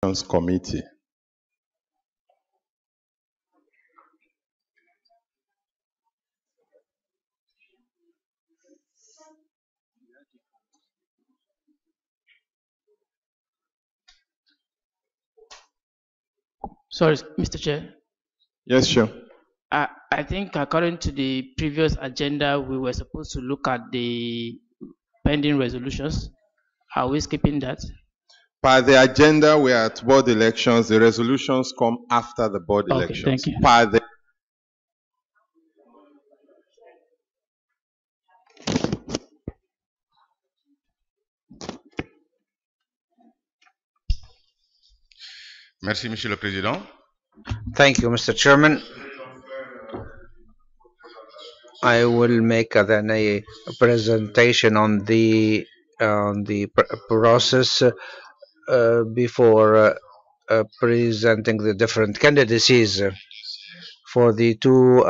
Committee. Sorry, Mr. Chair. Yes, sure. I think according to the previous agenda, we were supposed to look at the pending resolutions. Are we skipping that? Per the agenda, we are at board elections. The resolutions come after the board Okay, elections. thank you. Per the Merci, Monsieur le Président. Thank you, Mr. Chairman. I will make then a presentation on the process before presenting the different candidacies for the two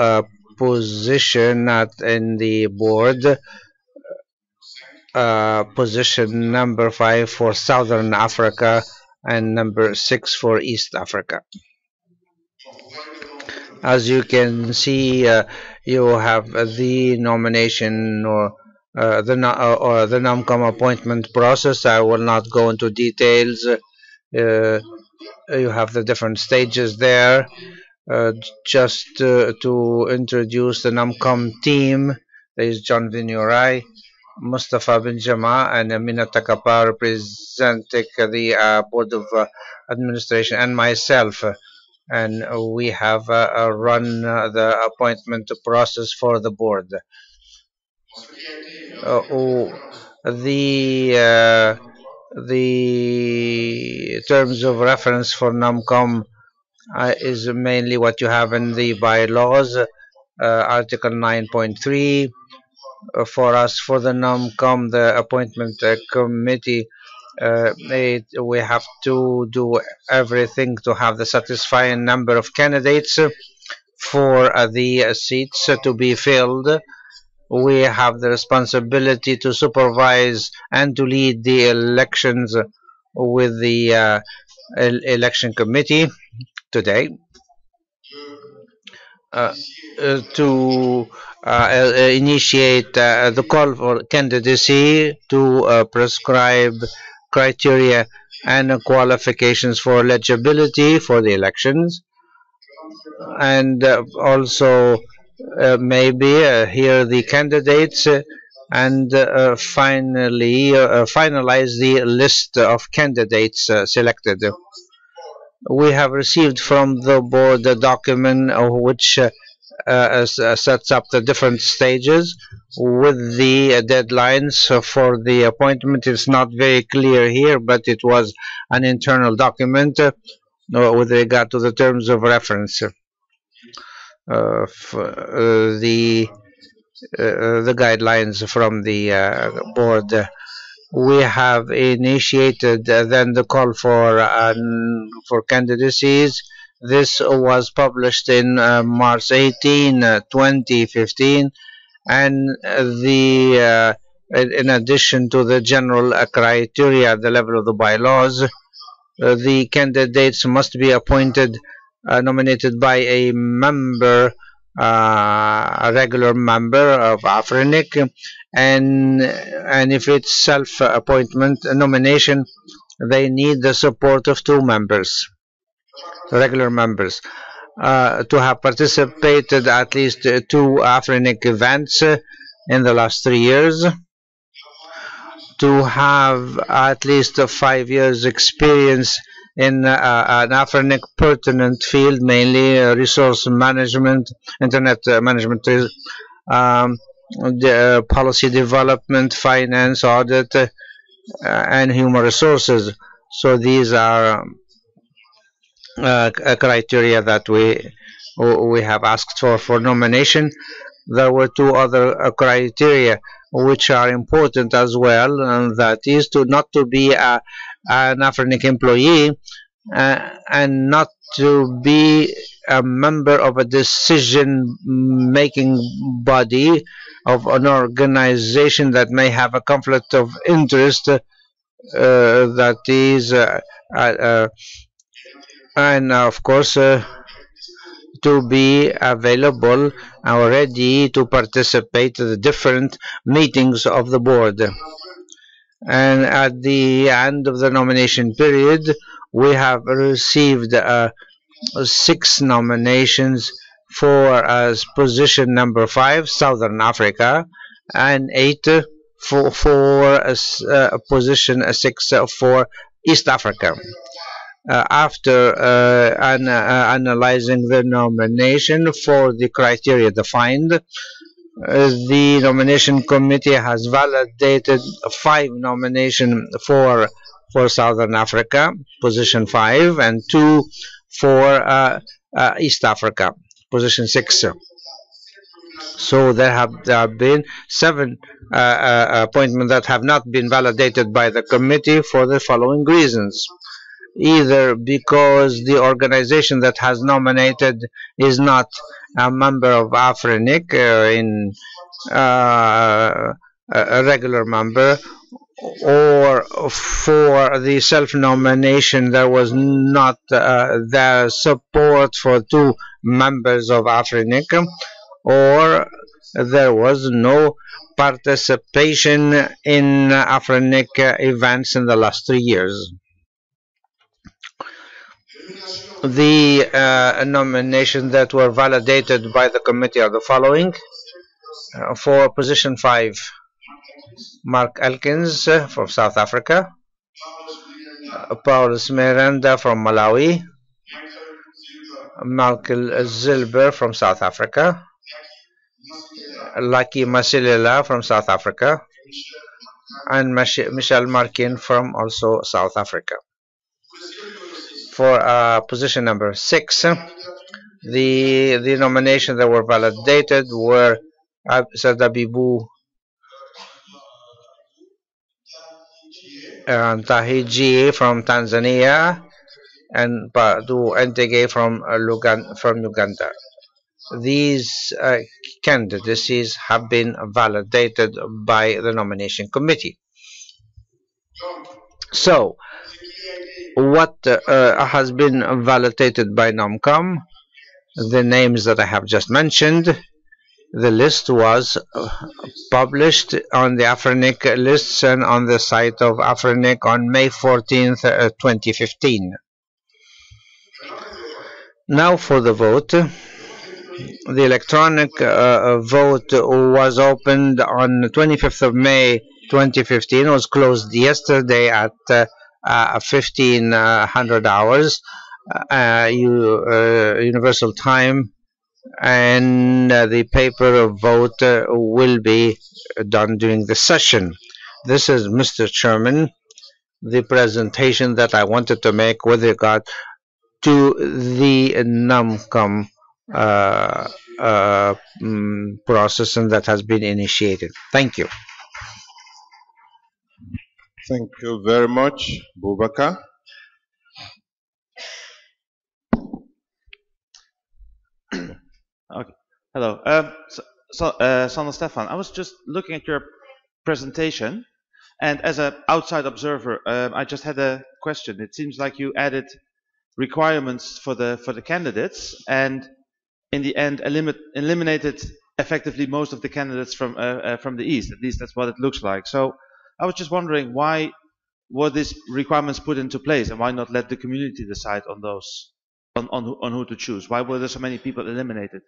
position in the board. Position number 5 for Southern Africa and number 6 for East Africa. As you can see, you have the nomination or the NOMCOM appointment process. I will not go into details. You have the different stages there. Just to introduce the NOMCOM team, there is John Vinurai, Mustafa Bin Jama, and Amina Takapa representing the Board of Administration, and myself. And we have run the appointment process for the board. The terms of reference for NOMCOM is mainly what you have in the bylaws, Article 9.3. For us, for the NOMCOM, the appointment committee, we have to do everything to have the satisfying number of candidates for the seats to be filled. We have the responsibility to supervise and to lead the elections with the election committee today. To initiate the call for candidacy, to prescribe criteria and qualifications for eligibility for the elections, and also maybe hear the candidates and finally finalize the list of candidates selected. We have received from the board a document which sets up the different stages with the deadlines for the appointment. It's not very clear here, but it was an internal document with regard to the terms of reference. The guidelines from the board. We have initiated then the call for candidacies. This was published in March 18, 2015, and in addition to the general criteria at the level of the bylaws, the candidates must be appointed, nominated by a member, a regular member of AFRINIC, and if it's self-appointment nomination, they need the support of 2 members, regular members, to have participated at least 2 AFRINIC events in the last 3 years, to have at least 5 years experience in an AFRINIC pertinent field, mainly resource management, internet management, policy development, finance, audit, and human resources. So these are criteria that we have asked for nomination. There were 2 other criteria which are important as well, and that is not to be an AFRINIC employee and not to be a member of a decision-making body of an organization that may have a conflict of interest, that is and of course to be available and ready to participate in the different meetings of the board. And at the end of the nomination period, we have received 6 nominations for position number 5, Southern Africa, and 8 for position 6 for East Africa. After analyzing the nomination for the criteria defined, the nomination committee has validated 5 nominations for Southern Africa, position 5, and 2 for East Africa, position 6. So there have been 7 appointments that have not been validated by the committee for the following reasons. Either because the organization that has nominated is not a member of Afrinic a regular member, or for the self-nomination there was not the support for 2 members of Afrinic, or there was no participation in Afrinic events in the last 3 years. The nominations that were validated by the committee are the following. For position 5, Mark Elkins from South Africa, Paulus Miranda from Malawi, Michael Zilber from South Africa, Lucky Masilela from South Africa, and Michelle Markin from also South Africa. For position number 6, the nominations that were validated were Sadabibu Tahiji from Tanzania and Badu Entege from Uganda. These candidacies have been validated by the nomination committee. So, what has been validated by NOMCOM? The names that I have just mentioned. The list was published on the Afrinic lists and on the site of Afrinic on May 14th, 2015. Now for the vote. The electronic vote was opened on 25th of May 2015, was closed yesterday at 1500 hours Universal Time, and the paper vote will be done during the session. This is, Mr. Chairman, the presentation that I wanted to make with regard to the NOMCOM process and that has been initiated. Thank you. Thank you very much, Boubacar. Okay. Hello. Sander Stefan, I was just looking at your presentation, and as an outside observer, I just had a question. It seems like you added requirements for the candidates, and in the end, eliminated effectively most of the candidates from the East. At least that's what it looks like. So I was just wondering, why were these requirements put into place, and why not let the community decide on those? On who to choose? Why were there so many people eliminated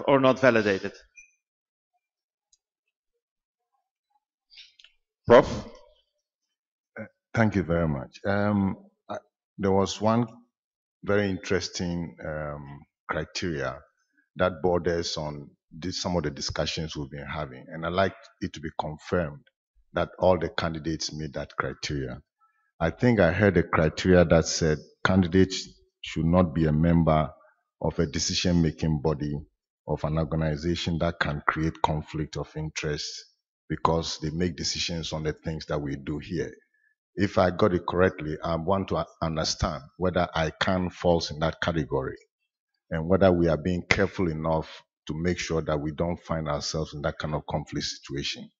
or not validated? Prof? Thank you very much. There was one very interesting criteria that borders on some of the discussions we've been having, and I'd like it to be confirmed that all the candidates meet that criteria. I think I heard a criteria that said candidates should not be a member of a decision-making body of an organization that can create conflict of interest because they make decisions on the things that we do here. If I got it correctly, I want to understand whether ICANN falls in that category and whether we are being careful enough to make sure that we don't find ourselves in that kind of conflict situation.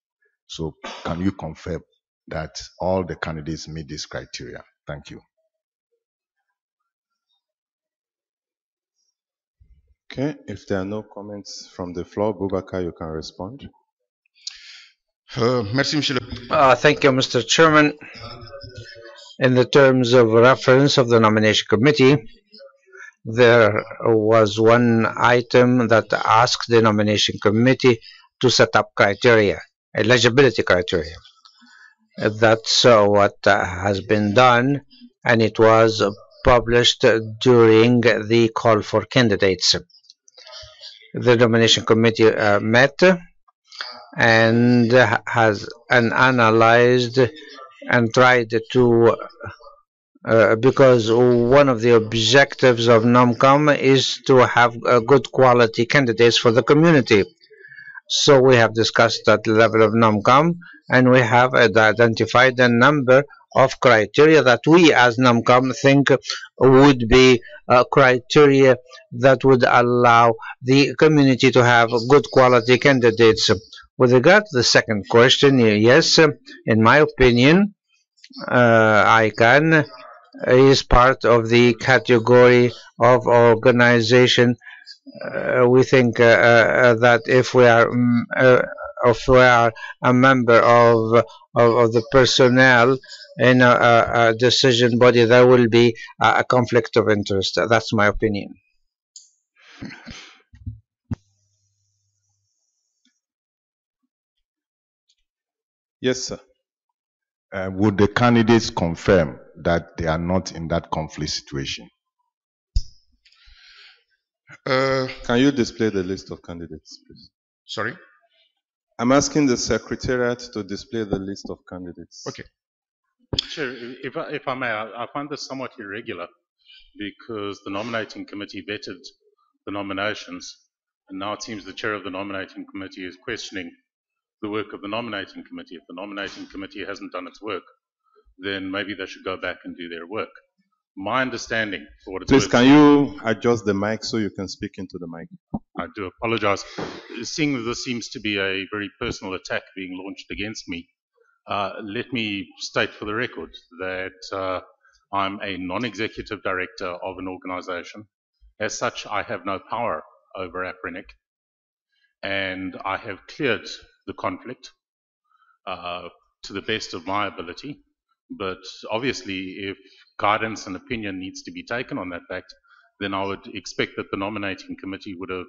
So can you confirm that all the candidates meet this criteria? Thank you. Okay, if there are no comments from the floor, Boubacar, you can respond. Merci, Monsieur le Thank you, Mr. Chairman. In the terms of reference of the nomination committee, there was one item that asked the nomination committee to set up criteria, eligibility criteria. That's what has been done, and it was published during the call for candidates. The nomination committee met and has analyzed and tried to because one of the objectives of NOMCOM is to have good quality candidates for the community. So we have discussed at the level of NOMCOM, and we have identified a number of criteria that we as NOMCOM think would be criteria that would allow the community to have good quality candidates. With regard to the second question, yes, in my opinion, ICANN is part of the category of organization. We think that if we are a member of the personnel in a decision body, there will be a conflict of interest. That's my opinion. Yes, sir. Would the candidates confirm that they are not in that conflict situation? Can you display the list of candidates, please? Sorry? I'm asking the Secretariat to display the list of candidates. Okay. Chair, if I may, I find this somewhat irregular because the nominating committee vetted the nominations, and now it seems the chair of the nominating committee is questioning the work of the nominating committee. If the nominating committee hasn't done its work, then maybe they should go back and do their work. My understanding, for what it's Please, worth, can you adjust the mic so you can speak into the mic? I do apologize. Seeing that this seems to be a very personal attack being launched against me, let me state for the record that I'm a non-executive director of an organization. As such, I have no power over APRINIC, and I have cleared the conflict to the best of my ability. But obviously, if guidance and opinion needs to be taken on that fact, then I would expect that the nominating committee would have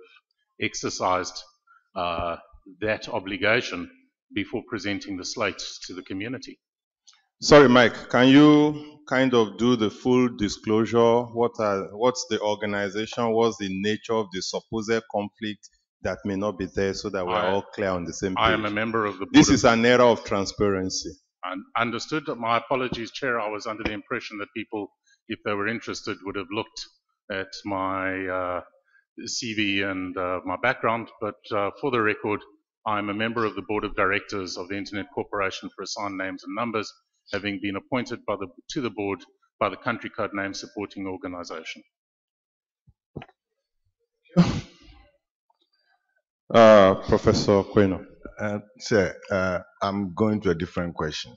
exercised that obligation before presenting the slate to the community. Sorry, Mike, can you kind of do the full disclosure? What's the organization? What's the nature of the supposed conflict that may not be there so that we're all clear on the same page? I am a member of the board. This is an era of transparency. Understood. My apologies, Chair. I was under the impression that people, if they were interested, would have looked at my CV and my background. But for the record, I'm a member of the Board of Directors of the Internet Corporation for Assigned Names and Numbers, having been appointed to the board by the Country Code Name Supporting Organization. Professor Queno. Sir, I'm going to a different question.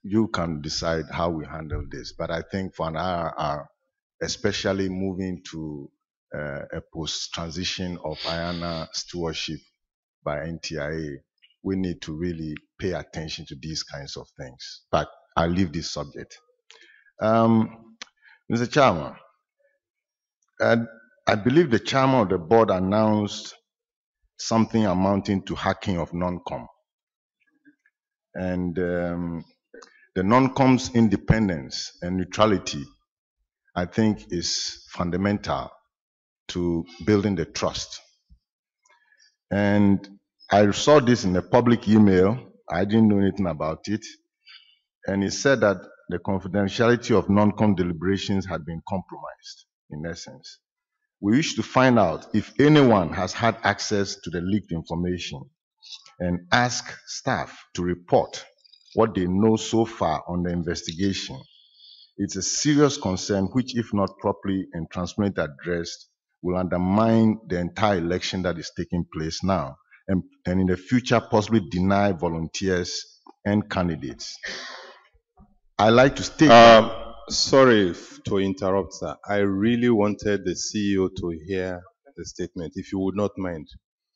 You can decide how we handle this, but I think for an IRR, especially moving to a post-transition of IANA stewardship by NTIA, we need to really pay attention to these kinds of things. But I'll leave this subject. Mr. Chairman, I believe the chairman of the board announced something amounting to hacking of NONCOM. And the NONCOM's independence and neutrality, I think, is fundamental to building the trust. And I saw this in a public email. I didn't know anything about it. And it said that the confidentiality of NONCOM deliberations had been compromised, in essence. We wish to find out if anyone has had access to the leaked information and ask staff to report what they know so far on the investigation. It's a serious concern which, if not properly and transparently addressed, will undermine the entire election that is taking place now and in the future possibly deny volunteers and candidates. I like to state Sorry to interrupt, sir. I really wanted the CEO to hear the statement. If you would not mind,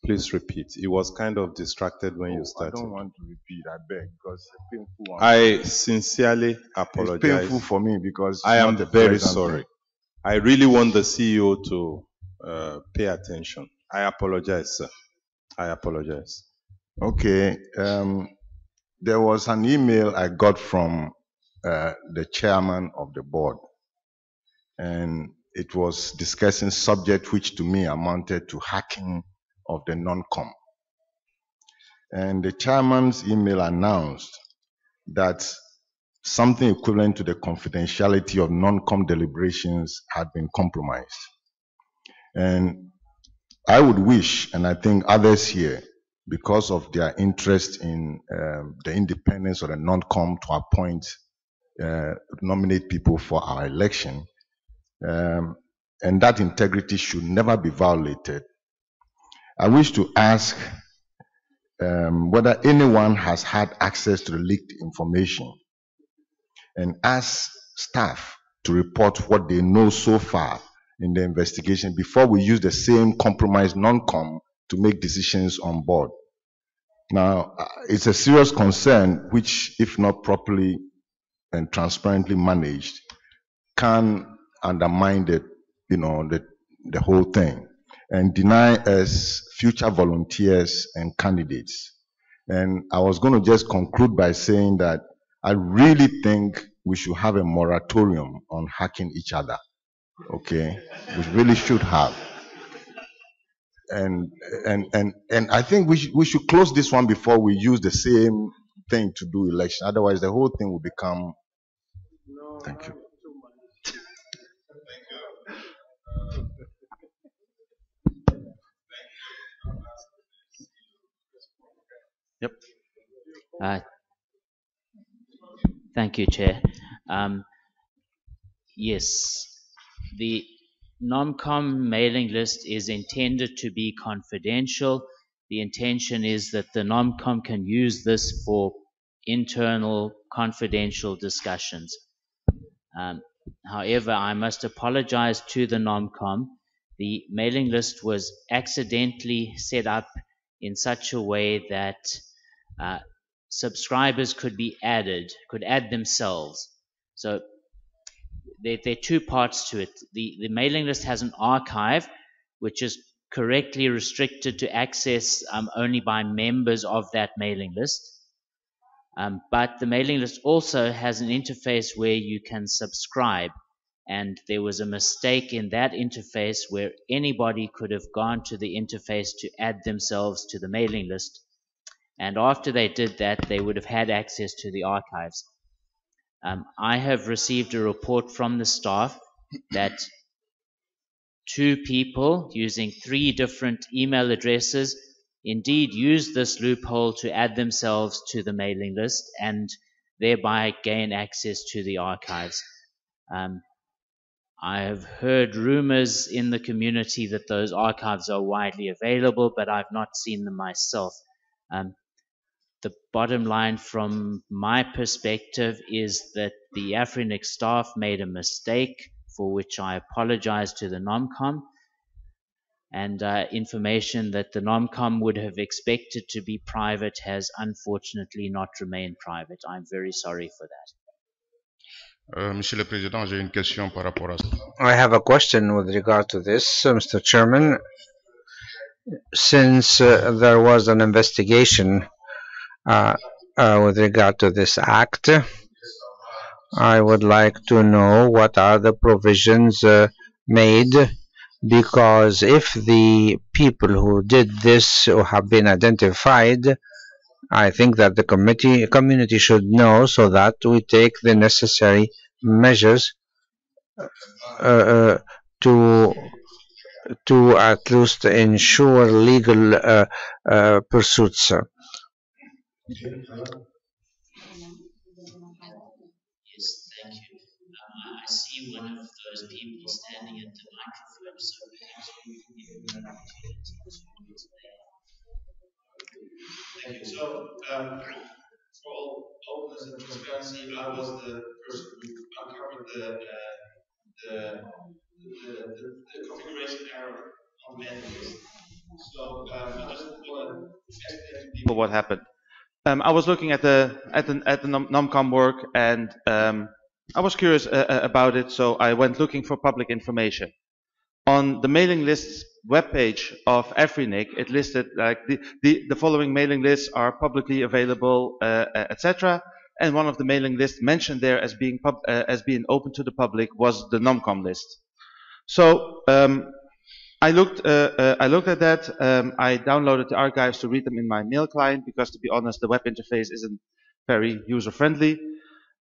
please repeat. He was kind of distracted when you I started. don't want to repeat, I beg, because it's a painful one. I sincerely It's apologize. painful for me because it's I am not a very pleasant sorry. thing. I really want the CEO to pay attention. I apologize, sir. I apologize. Okay. There was an email I got from the chairman of the board, and it was discussing subject which to me amounted to hacking of the non-com. And the chairman's email announced that something equivalent to the confidentiality of non-com deliberations had been compromised. And I would wish, and I think others here, because of their interest in the independence of the non-com to appoint, nominate people for our election, and that integrity should never be violated. I wish to ask whether anyone has had access to the leaked information and ask staff to report what they know so far in the investigation before we use the same compromised non-com to make decisions on board. Now, it's a serious concern which, if not properly and transparently managed, can undermine the whole thing and deny us future volunteers and candidates. And I was going to just conclude by saying that I really think we should have a moratorium on hacking each other. Okay, we really should have. And I think we should close this one before we use the same thing to do election. Otherwise, the whole thing will become. Thank you. Yep. Thank you, Chair. Yes, the NOMCOM mailing list is intended to be confidential. The intention is that the NOMCOM can use this for internal confidential discussions. However, I must apologize to the NOMCOM. The mailing list was accidentally set up in such a way that subscribers could add themselves. So there are two parts to it. The mailing list has an archive, which is correctly restricted to access only by members of that mailing list. But the mailing list also has an interface where you can subscribe. And there was a mistake in that interface where anybody could have gone to the interface to add themselves to the mailing list. And after they did that, they would have had access to the archives. I have received a report from the staff that 2 people using 3 different email addresses indeed used this loophole to add themselves to the mailing list and thereby gain access to the archives. I have heard rumors in the community that those archives are widely available, but I've not seen them myself. The bottom line from my perspective is that the Afrinic staff made a mistake for which I apologize to the NOMCOM, and information that the NOMCOM would have expected to be private has unfortunately not remained private. I'm very sorry for that. Monsieur le Président, j'ai une question par rapport à ça. I have a question with regard to this, Mr. Chairman. Since there was an investigation with regard to this act, I would like to know what are the provisions made, because if the people who did this have been identified, I think that the community should know, so that we take the necessary measures to at least ensure legal pursuits. Yes, thank you. I see one of those people standing at the microphone, so perhaps we will give you an opportunity to explain. Thank you. So, all openness and transparency, I was the person who uncovered the configuration error on the mailing list. So I just want to explain to people what happened. I was looking at the NomCom work, and I was curious about it, so I went looking for public information. On the mailing list's webpage of Afrinic, it listed like the following mailing lists are publicly available, etc. And one of the mailing lists mentioned there as being open to the public was the NomCom list. So I looked at that. I downloaded the archives to read them in my mail client because, to be honest, the web interface isn't very user-friendly.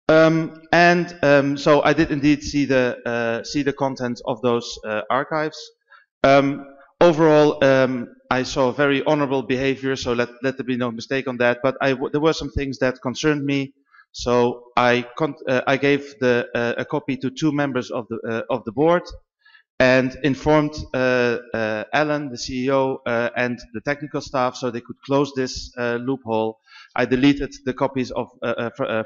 So I did indeed see the contents of those archives. Overall, I saw very honorable behavior, so let there be no mistake on that. But there were some things that concerned me, so I gave a copy to 2 members of the board, and informed Alan, the CEO, and the technical staff so they could close this loophole. I deleted the copies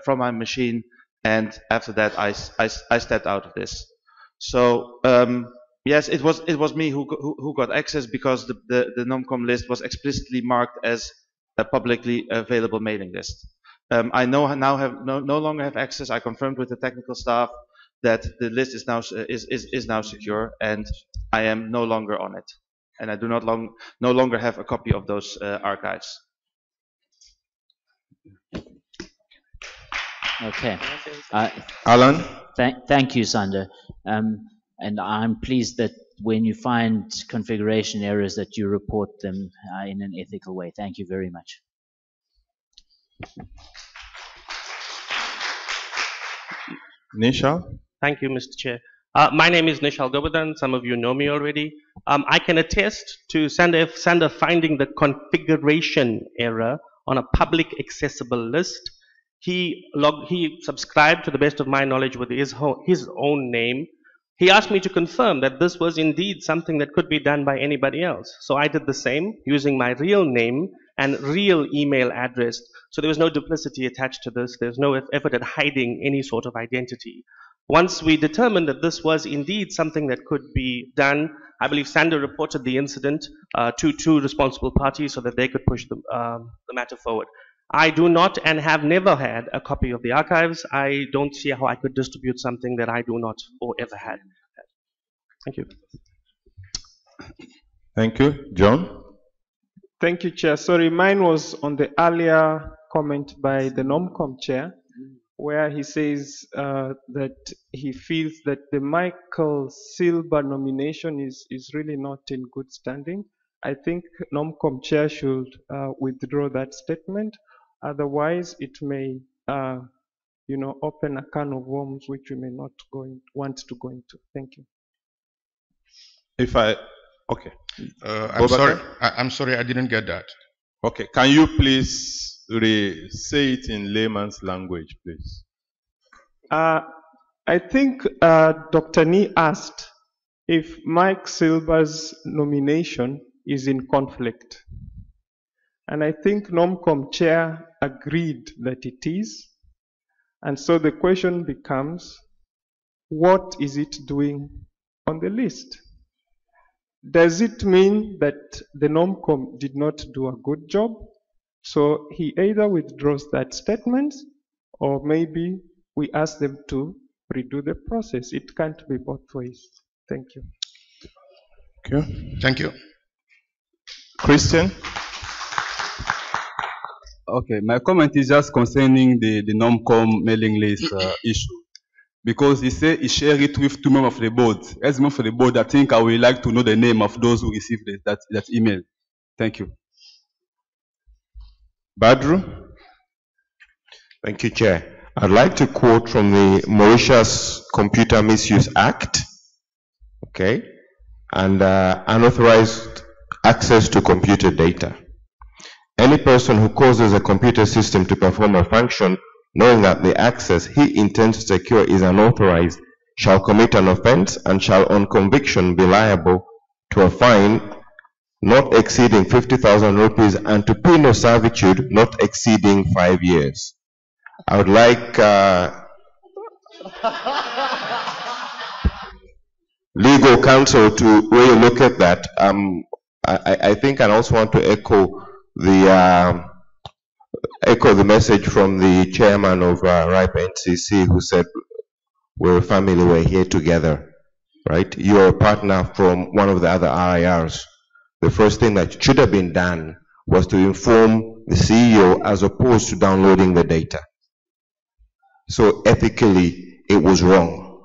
from my machine, and after that I stepped out of this. So yes, it was me who got access, because the NomCom list was explicitly marked as a publicly available mailing list. I no longer have access. I confirmed with the technical staff that the list is now secure, and I am no longer on it, and I do no longer have a copy of those archives. Okay. Alan? Thank you, Sander. And I'm pleased that when you find configuration errors that you report them in an ethical way. Thank you very much. Nishal? Thank you, Mr. Chair. My name is Nishal Govardhan. Some of you know me already. I can attest to Sander finding the configuration error on a public accessible list. He subscribed, to the best of my knowledge, with his own name. He asked me to confirm that this was indeed something that could be done by anybody else. So I did the same using my real name and real email address. So there was no duplicity attached to this. There's no effort at hiding any sort of identity. Once we determined that this was indeed something that could be done, I believe Sander reported the incident to 2 responsible parties so that they could push the matter forward. I do not and have never had a copy of the archives. I don't see how I could distribute something that I do not or ever had. Thank you. Thank you. John? Thank you, Chair. Sorry, mine was on the earlier comment by the NomCom Chair, where he says that he feels that the Michael Silber nomination is really not in good standing. I think NomCom Chair should withdraw that statement. Otherwise, it may, open a can of worms which we may not want to go into. Thank you. Okay. I'm sorry, I didn't get that. Okay, can you please say it in layman's language, please? I think Dr. Nee asked if Mike Silber's nomination is in conflict. And I think NomCom Chair agreed that it is. And so the question becomes, what is it doing on the list? Does it mean that the NomCom did not do a good job? So he either withdraws that statement, or maybe we ask them to redo the process. It can't be both ways. Thank you. Okay. Thank you. Christian? Okay, my comment is just concerning the NomCom mailing list issue. Because he said he shared it with 2 members of the board. As member of the board, I think I would like to know the name of those who received that email. Thank you. Badru? Thank you, Chair. I'd like to quote from the Mauritius Computer Misuse Act, okay, and unauthorized access to computer data. Any person who causes a computer system to perform a function knowing that the access he intends to secure is unauthorized shall commit an offense and shall on conviction be liable to a fine not exceeding 50,000 rupees and to penal servitude not exceeding 5 years. I would like legal counsel to really look at that. I think I also want to echo the message from the chairman of RIPE NCC, who said we're a family, we're here together, right? You're a partner from one of the other RIRs. The first thing that should have been done was to inform the CEO as opposed to downloading the data. So ethically, it was wrong.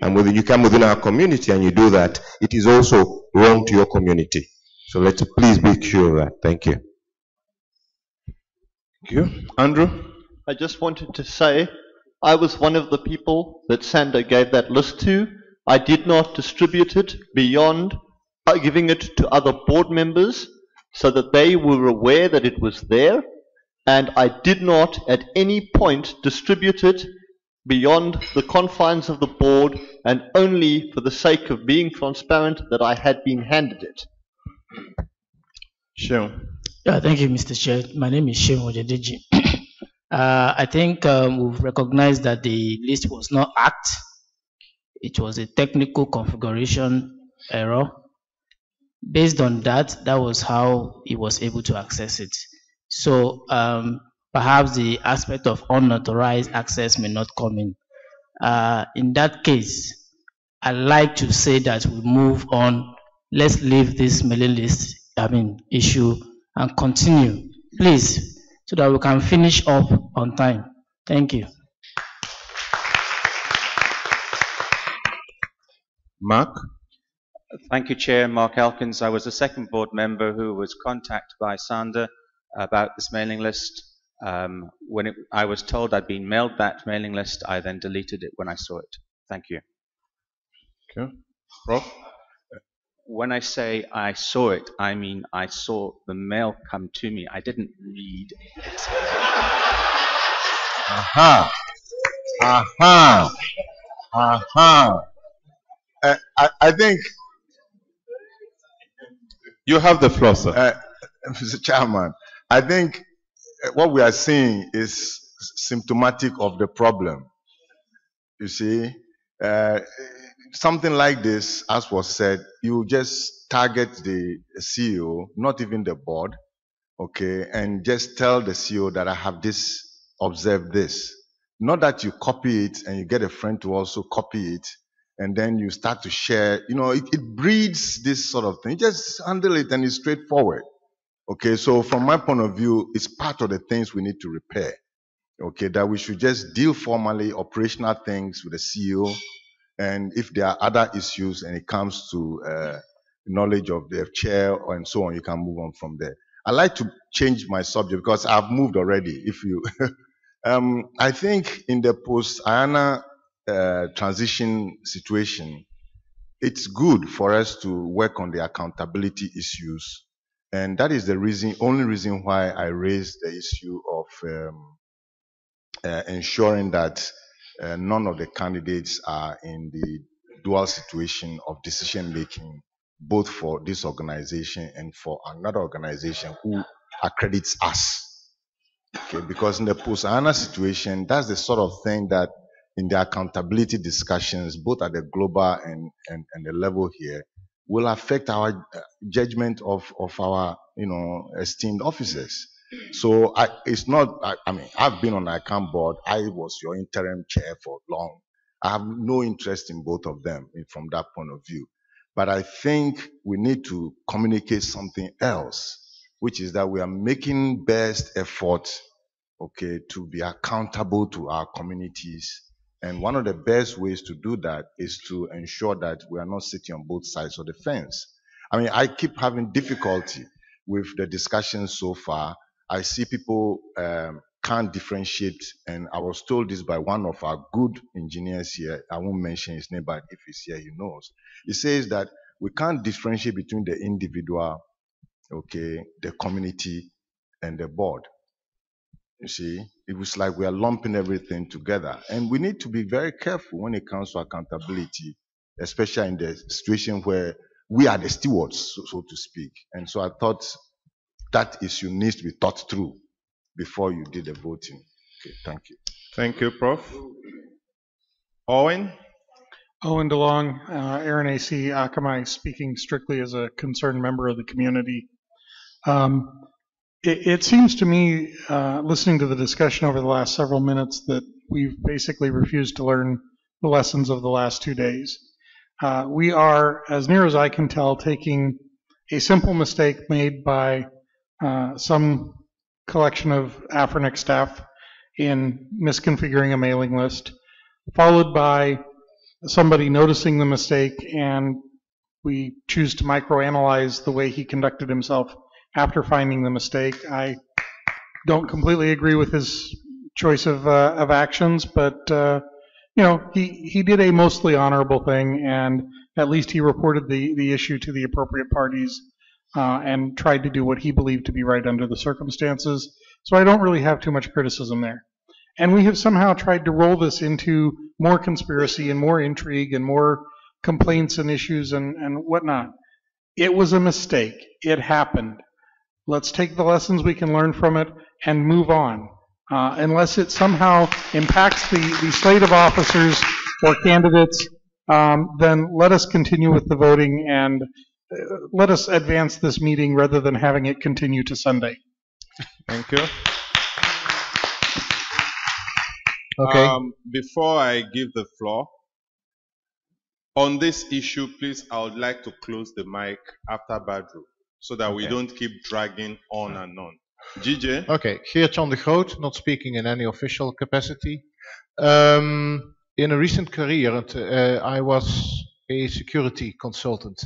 And when you come within our community and you do that, it is also wrong to your community. So let's please be sure of that. Thank you. Thank you. Andrew? I just wanted to say, I was one of the people that Sander gave that list to. I did not distribute it beyond giving it to other board members so that they were aware that it was there. And I did not at any point distribute it beyond the confines of the board, and only for the sake of being transparent that I had been handed it. Sure. Thank you, Mr. Chair. My name is Shehu Ojedeji. I think we've recognized that the list was not hacked. It was a technical configuration error. Based on that, that was how he was able to access it. So perhaps the aspect of unauthorized access may not come in. In that case, I'd like to say that we move on. Let's leave this mailing list, issue, and continue, please, so that we can finish up on time. Thank you. Mark? Thank you, Chair. Mark Elkins. I was the second board member who was contacted by Sander about this mailing list. When I was told I'd been mailed that mailing list, I then deleted it when I saw it. Thank you. Okay. Rob? When I say I saw it, I mean I saw the mail come to me. I didn't read it. Aha. Aha. Aha. I think... You have the floor, sir. Mr. Chairman, I think what we are seeing is symptomatic of the problem. You see, something like this, as was said, you just target the CEO, not even the board, okay, and just tell the CEO that I have this, observe this. Not that you copy it and you get a friend to also copy it, and then you start to share. You know, it breeds this sort of thing. You just handle it and it's straightforward. Okay, so from my point of view, it's part of the things we need to repair. Okay, that we should just deal formally, operational things with the CEO, and if there are other issues and it comes to knowledge of the chair and so on, you can move on from there. I like to change my subject because I've moved already. If you, I think in the post-IANA transition situation, it's good for us to work on the accountability issues. And that is the reason, only reason why I raised the issue of ensuring that none of the candidates are in the dual situation of decision making, both for this organization and for another organization who accredits us. Okay, because in the post-IANA situation, that's the sort of thing that in the accountability discussions, both at the global and the level here, will affect our judgment of our, esteemed officers. So it's not, I mean, I've been on the account board. I was your interim chair for long. I have no interest in both of them from that point of view. But I think we need to communicate something else, which is that we are making best effort, okay, to be accountable to our communities. And one of the best ways to do that is to ensure that we are not sitting on both sides of the fence. I mean, I keep having difficulty with the discussions so far. I see people can't differentiate, and I was told this by one of our good engineers here. I won't mention his name, but if he's here, he knows. He says that we can't differentiate between the individual, okay, the community, and the board. You see, it was like we are lumping everything together. And we need to be very careful when it comes to accountability, especially in the situation where we are the stewards, so to speak. And so I thought that issue needs to be thought through before you did the voting. Okay, thank you. Thank you, Prof. Owen? Owen DeLong, Aaron AC, Akamai, speaking strictly as a concerned member of the community. It seems to me, listening to the discussion over the last several minutes, that we've basically refused to learn the lessons of the last 2 days. We are, as near as I can tell, taking a simple mistake made by some collection of Afrinic staff in misconfiguring a mailing list, followed by somebody noticing the mistake, and we choose to microanalyze the way he conducted himself after finding the mistake. I don't completely agree with his choice of actions, but he did a mostly honorable thing, and at least he reported the issue to the appropriate parties and tried to do what he believed to be right under the circumstances. So I don't really have too much criticism there. And we have somehow tried to roll this into more conspiracy and more intrigue and more complaints and issues and whatnot. It was a mistake. It happened. Let's take the lessons we can learn from it and move on. Unless it somehow impacts the slate of officers or candidates, then let us continue with the voting and let us advance this meeting rather than having it continue to Sunday. Thank you. Okay. Before I give the floor, on this issue, please, I would like to close the mic after Badru so that we don't keep dragging on and on. GJ? Okay, Geert-Jan de Groot, not speaking in any official capacity. In a recent career, I was a security consultant,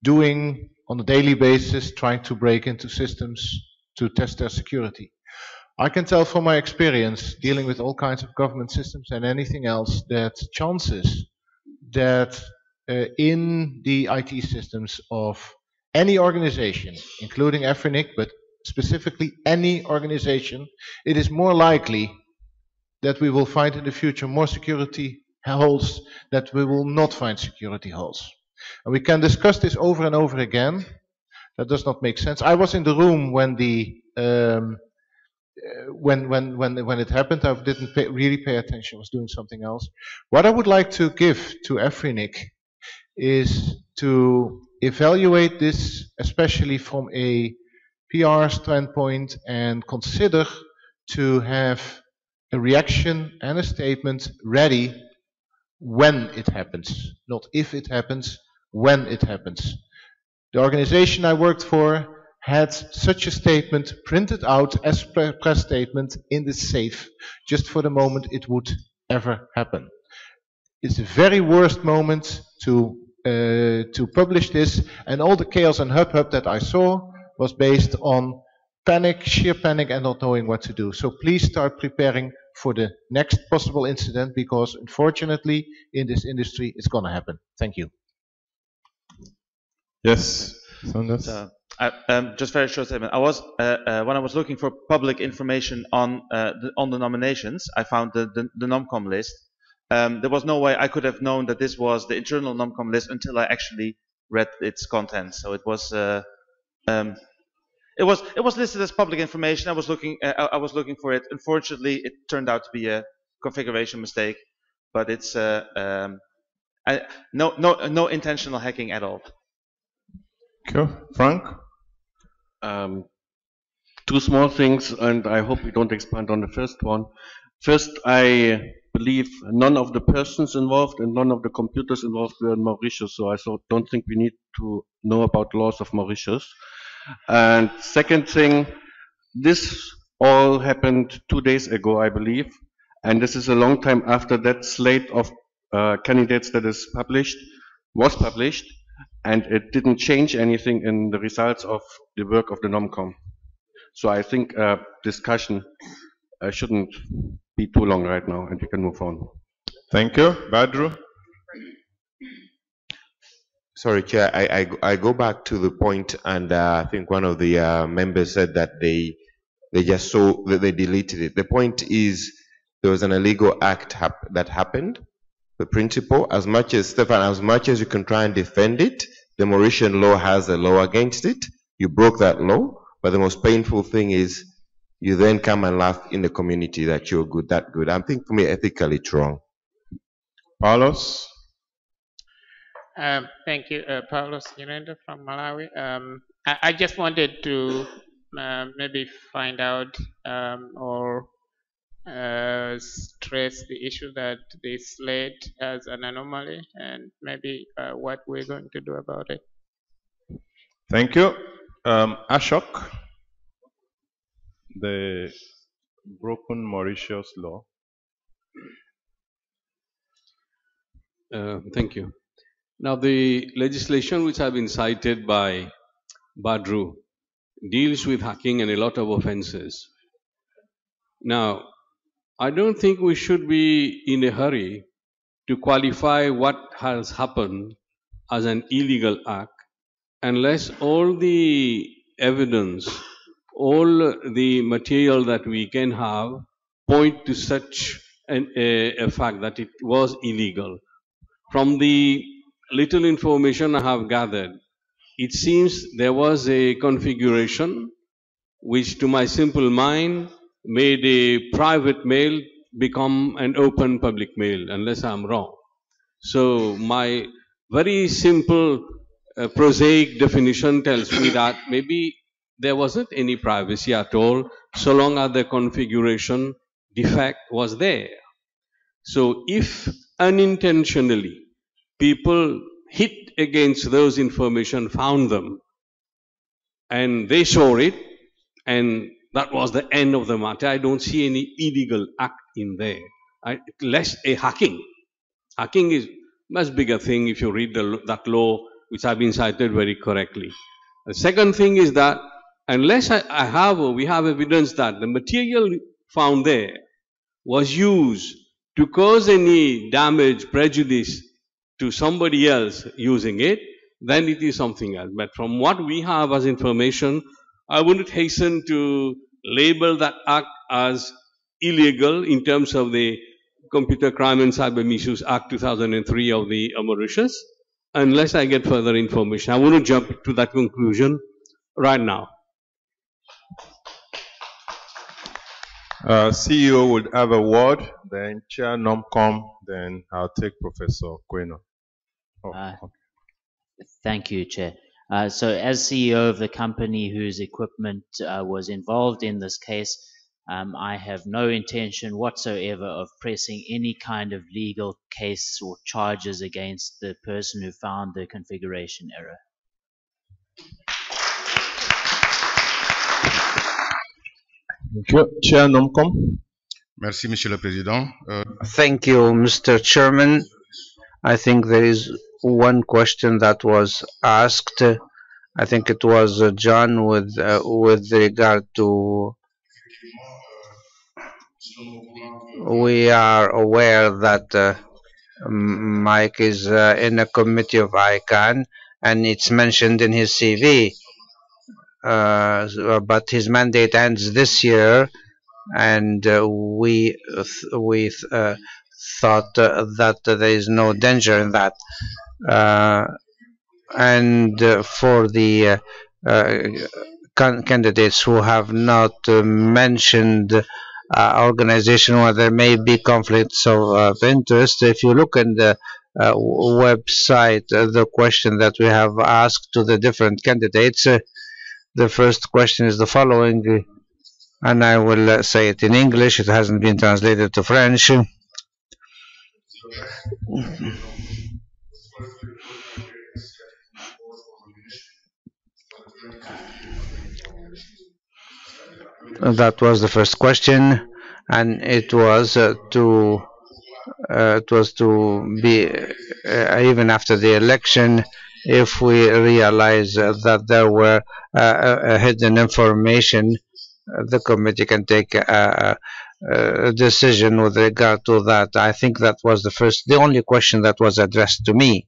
doing on a daily basis, trying to break into systems to test their security. I can tell from my experience dealing with all kinds of government systems and anything else that chances that in the IT systems of any organization, including Afrinic, but specifically any organization, it is more likely that we will find in the future more security holes than we will not find security holes. And we can discuss this over and over again. That does not make sense. I was in the room when the when it happened. I didn't really pay attention. I was doing something else. What I would like to give to Afrinic is to evaluate this, especially from a PR standpoint, and consider to have a reaction and a statement ready when it happens. Not if it happens, when it happens. The organization I worked for had such a statement printed out as press statement in the safe, just for the moment it would ever happen. It's the very worst moment to publish this, and all the chaos and hubbub that I saw was based on panic, sheer panic, and not knowing what to do. So please start preparing for the next possible incident, because unfortunately in this industry it's going to happen. Thank you. Yes, Sanders. Just very short statement. I was when I was looking for public information on the nominations, I found the NomCom list. There was no way I could have known that this was the internal NomCom list until I actually read its contents. So it was listed as public information. I was looking for it. Unfortunately, it turned out to be a configuration mistake, but it's no intentional hacking at all. Okay, Frank. Two small things, and I hope we don't expand on the first one. First, I believe none of the persons involved and none of the computers involved were in Mauritius, so I don't think we need to know about laws of Mauritius. And second thing, this all happened 2 days ago, I believe, and this is a long time after that slate of candidates that was published, and it didn't change anything in the results of the work of the NomCom. So I think discussion shouldn't be too long right now, and we can move on. Thank you. Badru? Sorry, Chair, I go back to the point, and I think one of the members said that they just saw that they deleted it. The point is there was an illegal act that happened. The principle, as much as you can try and defend it, the Mauritian law has a law against it. You broke that law, but the most painful thing is you then come and laugh in the community that you're good, that good. I think for me, ethically, it's wrong. Paulus? Thank you, Paulos Nyirenda from Malawi. I just wanted to maybe find out or stress the issue that they slate as an anomaly and maybe what we're going to do about it. Thank you. Ashok, the broken Mauritius law. Thank you. Now, the legislation which have been cited by Badru deals with hacking and a lot of offenses. Now, I don't think we should be in a hurry to qualify what has happened as an illegal act unless all the evidence, all the material that we can have point to such a fact that it was illegal. From the little information I have gathered, it seems there was a configuration which to my simple mind made a private mail become an open public mail, unless I'm wrong. So my very simple prosaic definition tells me that maybe there wasn't any privacy at all, so long as the configuration defect was there. So if unintentionally people hit against those information, found them, and they saw it, and that was the end of the matter. I don't see any illegal act in there. Less a hacking. Hacking is much bigger thing if you read that law, which have been cited very correctly. The second thing is that unless we have evidence that the material found there was used to cause any damage, prejudice to somebody else using it, then it is something else. But from what we have as information, I wouldn't hasten to label that act as illegal in terms of the Computer Crime and Cyber Misuse Act 2003 of the Mauritius, unless I get further information. I want to jump to that conclusion right now. CEO would have a word, then Chair Nomcom, then I'll take Professor Queno. Thank you, Chair. So as CEO of the company whose equipment was involved in this case, I have no intention whatsoever of pressing any kind of legal case or charges against the person who found the configuration error. Chair Nomcom. Merci, Monsieur le Président. Thank you, Mr. Chairman. I think there is one question that was asked. I think it was John with regard to. We are aware that Mike is in a committee of ICANN, and it's mentioned in his CV. But his mandate ends this year, and we thought that there is no danger in that. And for the candidates who have not mentioned organization where there may be conflicts of interest, if you look in the website, the question that we have asked to the different candidates, the first question is the following, and I will say it in English, it hasn't been translated to French. That was the first question, and it was to be even after the election, if we realize that there were hidden information, the committee can take a decision with regard to that. I think that was the only question that was addressed to me.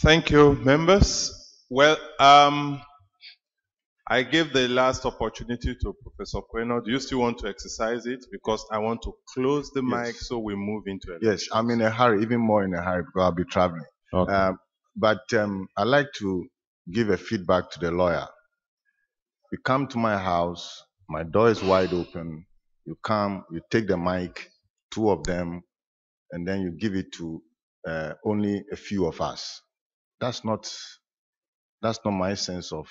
Thank you, members. Well, I gave the last opportunity to Professor Queno. Do you still want to exercise it? Because I want to close the mic so we move into it. Yes, I'm in a hurry, even more in a hurry because I'll be traveling. Okay. But I'd like to give a feedback to the lawyer. You come to my house, my door is wide open. You come, you take the mic, 2 of them, and then you give it to only a few of us. That's not my sense of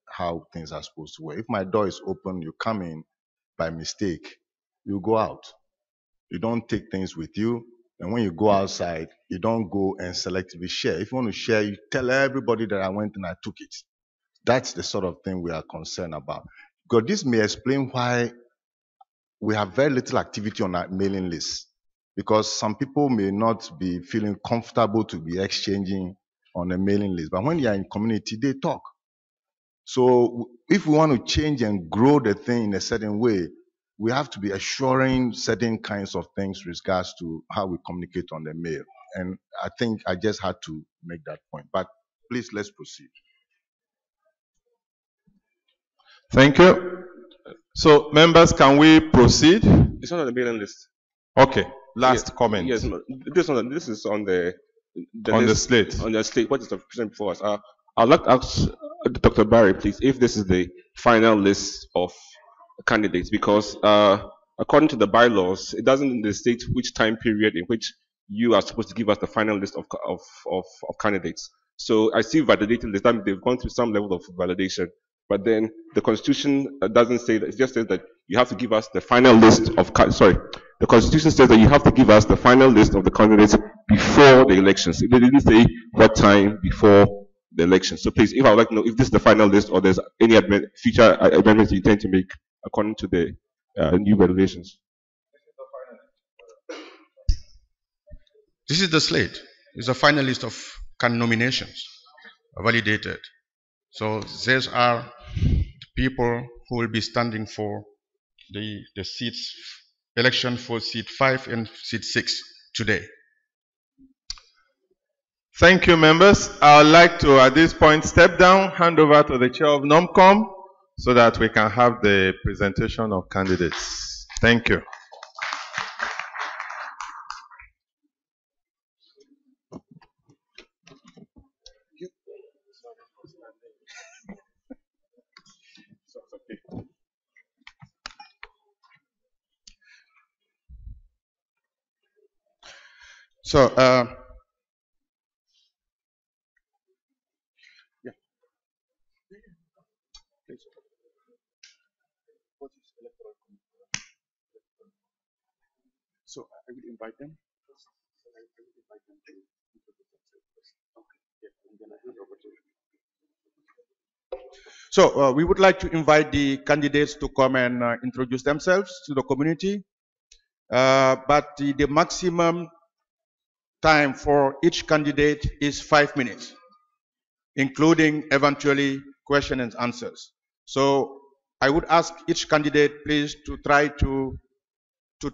how things are supposed to work. If my door is open, you come in by mistake, you go out. You don't take things with you. And when you go outside, you don't go and selectively share. If you want to share, you tell everybody that I went and I took it. That's the sort of thing we are concerned about. Because this may explain why we have very little activity on our mailing list. Because some people may not be feeling comfortable to be exchanging on a mailing list. But when they are in community, they talk. So if we want to change and grow the thing in a certain way, we have to be assuring certain kinds of things with regards to how we communicate on the mail. And I think I just had to make that point. But please, let's proceed. Thank you. So, members, can we proceed? It's not on the mailing list. Okay. Last comment. Yes, this is on the slate. On the slate. What is the present before us? I'd like to ask Dr. Barry, please, if this is the final list of candidates, because according to the bylaws, it doesn't state which time period in which you are supposed to give us the final list of candidates. So I see validated list. That means they've gone through some level of validation. But then the Constitution doesn't say that. It just says that you have to give us the final list of. The Constitution says that you have to give us the final list of the candidates before the elections. It didn't say what time before the election. So please, if I would like to know if this is the final list or there's any future amendments you intend to make according to the new regulations. This is the slate. It's a final list of nominations validated. So these are the people who will be standing for the seats, election for seat 5 and seat 6 today. Thank you, members. I would like to, at this point, step down, hand over to the chair of NOMCOM so that we can have the presentation of candidates. Thank you. So, So I will invite them. So we would like to invite the candidates to come and introduce themselves to the community. But the maximum time for each candidate is 5 minutes, including eventually questions and answers. So I would ask each candidate, please, to try to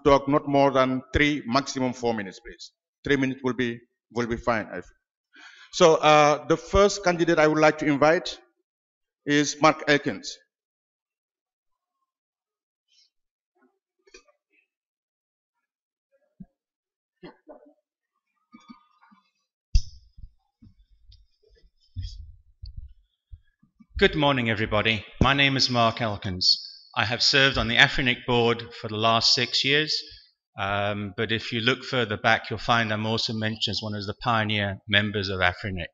talk not more than 3, maximum 4 minutes, please. 3 minutes will be fine, I feel. So the first candidate I would like to invite is Mark Elkins. Good morning, everybody. My name is Mark Elkins. I have served on the AFRINIC board for the last 6 years, but if you look further back, you'll find I'm also mentioned as one of the pioneer members of AFRINIC.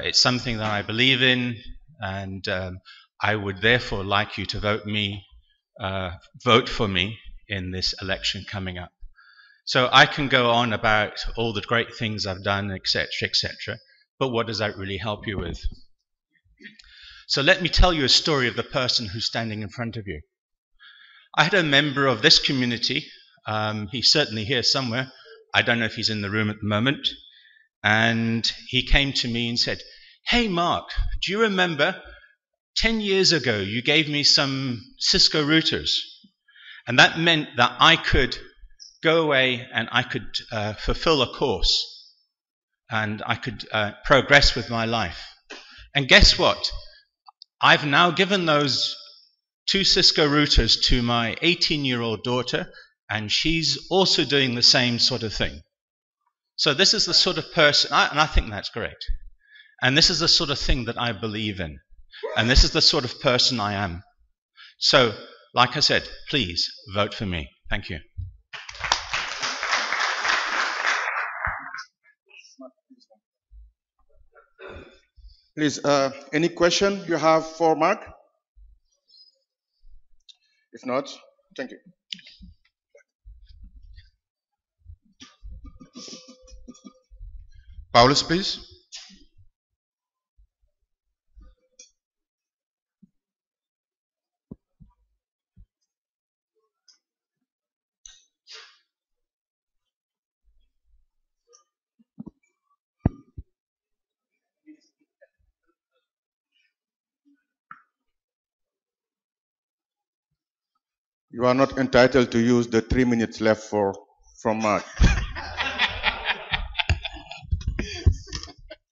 It's something that I believe in, and I would therefore like you to vote for me in this election coming up. So I can go on about all the great things I've done, etc., etc., but what does that really help you with? So let me tell you a story of the person who's standing in front of you. I had a member of this community, he's certainly here somewhere, I don't know if he's in the room at the moment, and he came to me and said, "Hey Mark, do you remember 10 years ago you gave me some Cisco routers, and that meant that I could go away and I could fulfill a course and I could progress with my life. And guess what? I've now given those 2 Cisco routers to my 18-year-old daughter, and she's also doing the same sort of thing. So this is the sort of person, and I think that's correct. And this is the sort of thing that I believe in. And this is the sort of person I am. So, like I said, please vote for me. Thank you. Please, any question you have for Mark? If not, thank you. Paulus, please. You are not entitled to use the 3 minutes left from Mark.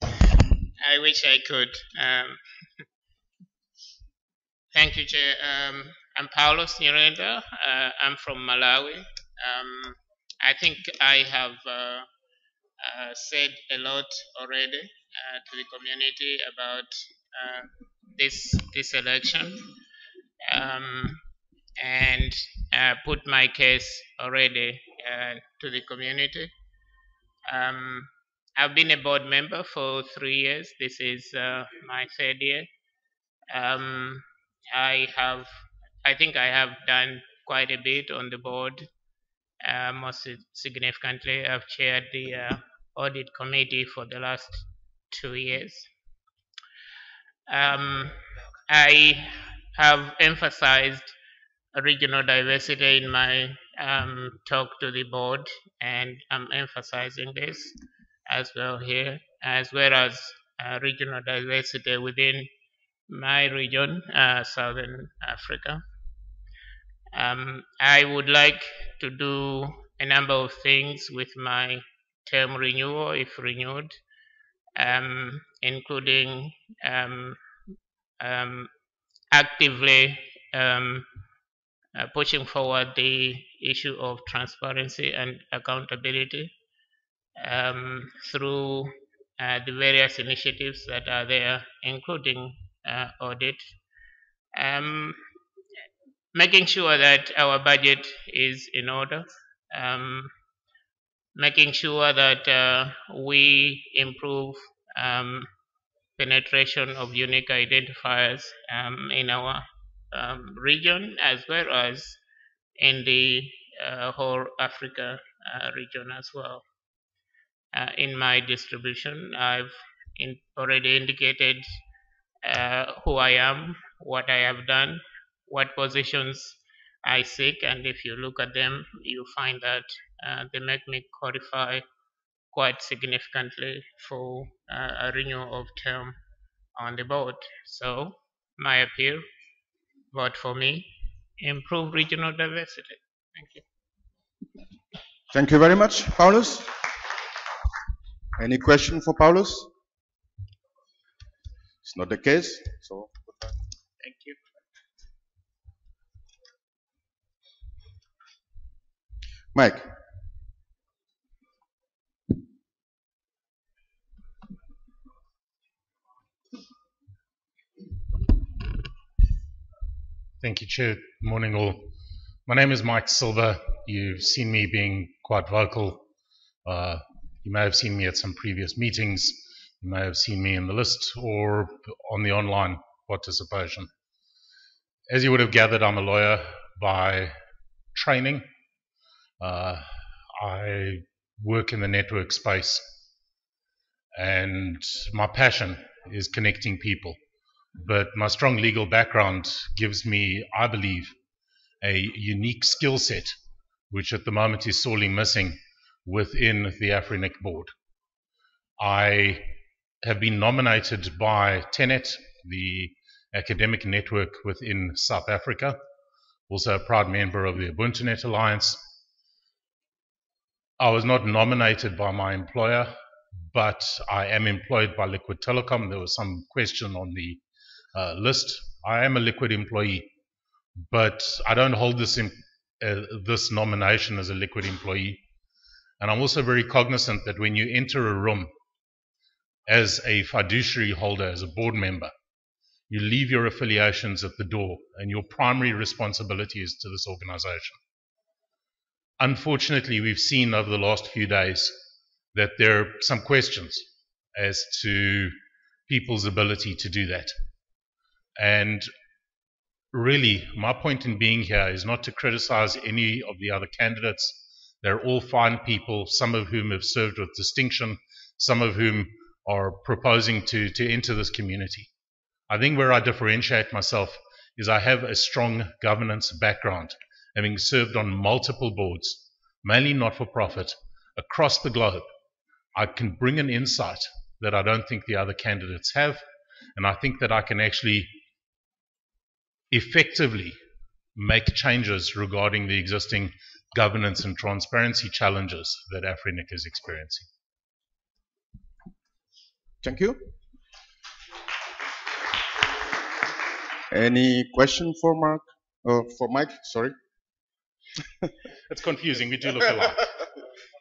I wish I could. Thank you, Chair. I'm Paulos Nyirenda. I'm from Malawi. I think I have said a lot already to the community about this election, and put my case already to the community. I've been a board member for 3 years. This is my 3rd year. I think I have done quite a bit on the board. Most significantly, I've chaired the audit committee for the last 2 years. I have emphasized regional diversity in my talk to the board, and I'm emphasizing this as well here, as well as regional diversity within my region, Southern Africa. I would like to do a number of things with my term renewal, if renewed, including actively pushing forward the issue of transparency and accountability through the various initiatives that are there, including audit. Making sure that our budget is in order, making sure that we improve penetration of unique identifiers in our region, as well as in the whole Africa region as well. In my distribution, I've already indicated who I am, what I have done, what positions I seek, and if you look at them, you find that they make me qualify quite significantly for a renewal of term on the board. So, my appeal, vote for me, improve regional diversity. Thank you. Thank you very much, Paulus. Any question for Paulus? It's not the case, so thank you. Mike. Thank you, Chair. Morning, all. My name is Mike Silver. You've seen me being quite vocal. You may have seen me at some previous meetings. You may have seen me in the list or on the online participation. As you would have gathered, I'm a lawyer by training. I work in the network space, and my passion is connecting people. But my strong legal background gives me, I believe, a unique skill set, which at the moment is sorely missing within the AfriNIC board. I have been nominated by TENET, the academic network within South Africa, also a proud member of the UbuntuNet Alliance. I was not nominated by my employer, but I am employed by Liquid Telecom. There was some question on the list. I am a Liquid employee, but I don't hold this nomination as a Liquid employee. And I'm also very cognizant that when you enter a room as a fiduciary holder, as a board member, you leave your affiliations at the door, and your primary responsibility is to this organization. Unfortunately, we've seen over the last few days that there are some questions as to people's ability to do that. And really, my point in being here is not to criticize any of the other candidates. They're all fine people, some of whom have served with distinction, some of whom are proposing to enter this community. I think where I differentiate myself is I have a strong governance background, having served on multiple boards, mainly not-for-profit, across the globe. I can bring an insight that I don't think the other candidates have, and I think that I can actually effectively make changes regarding the existing governance and transparency challenges that Afrinic is experiencing. Thank you. Any question for Mark? For Mike? Sorry. It's confusing. We do look alike.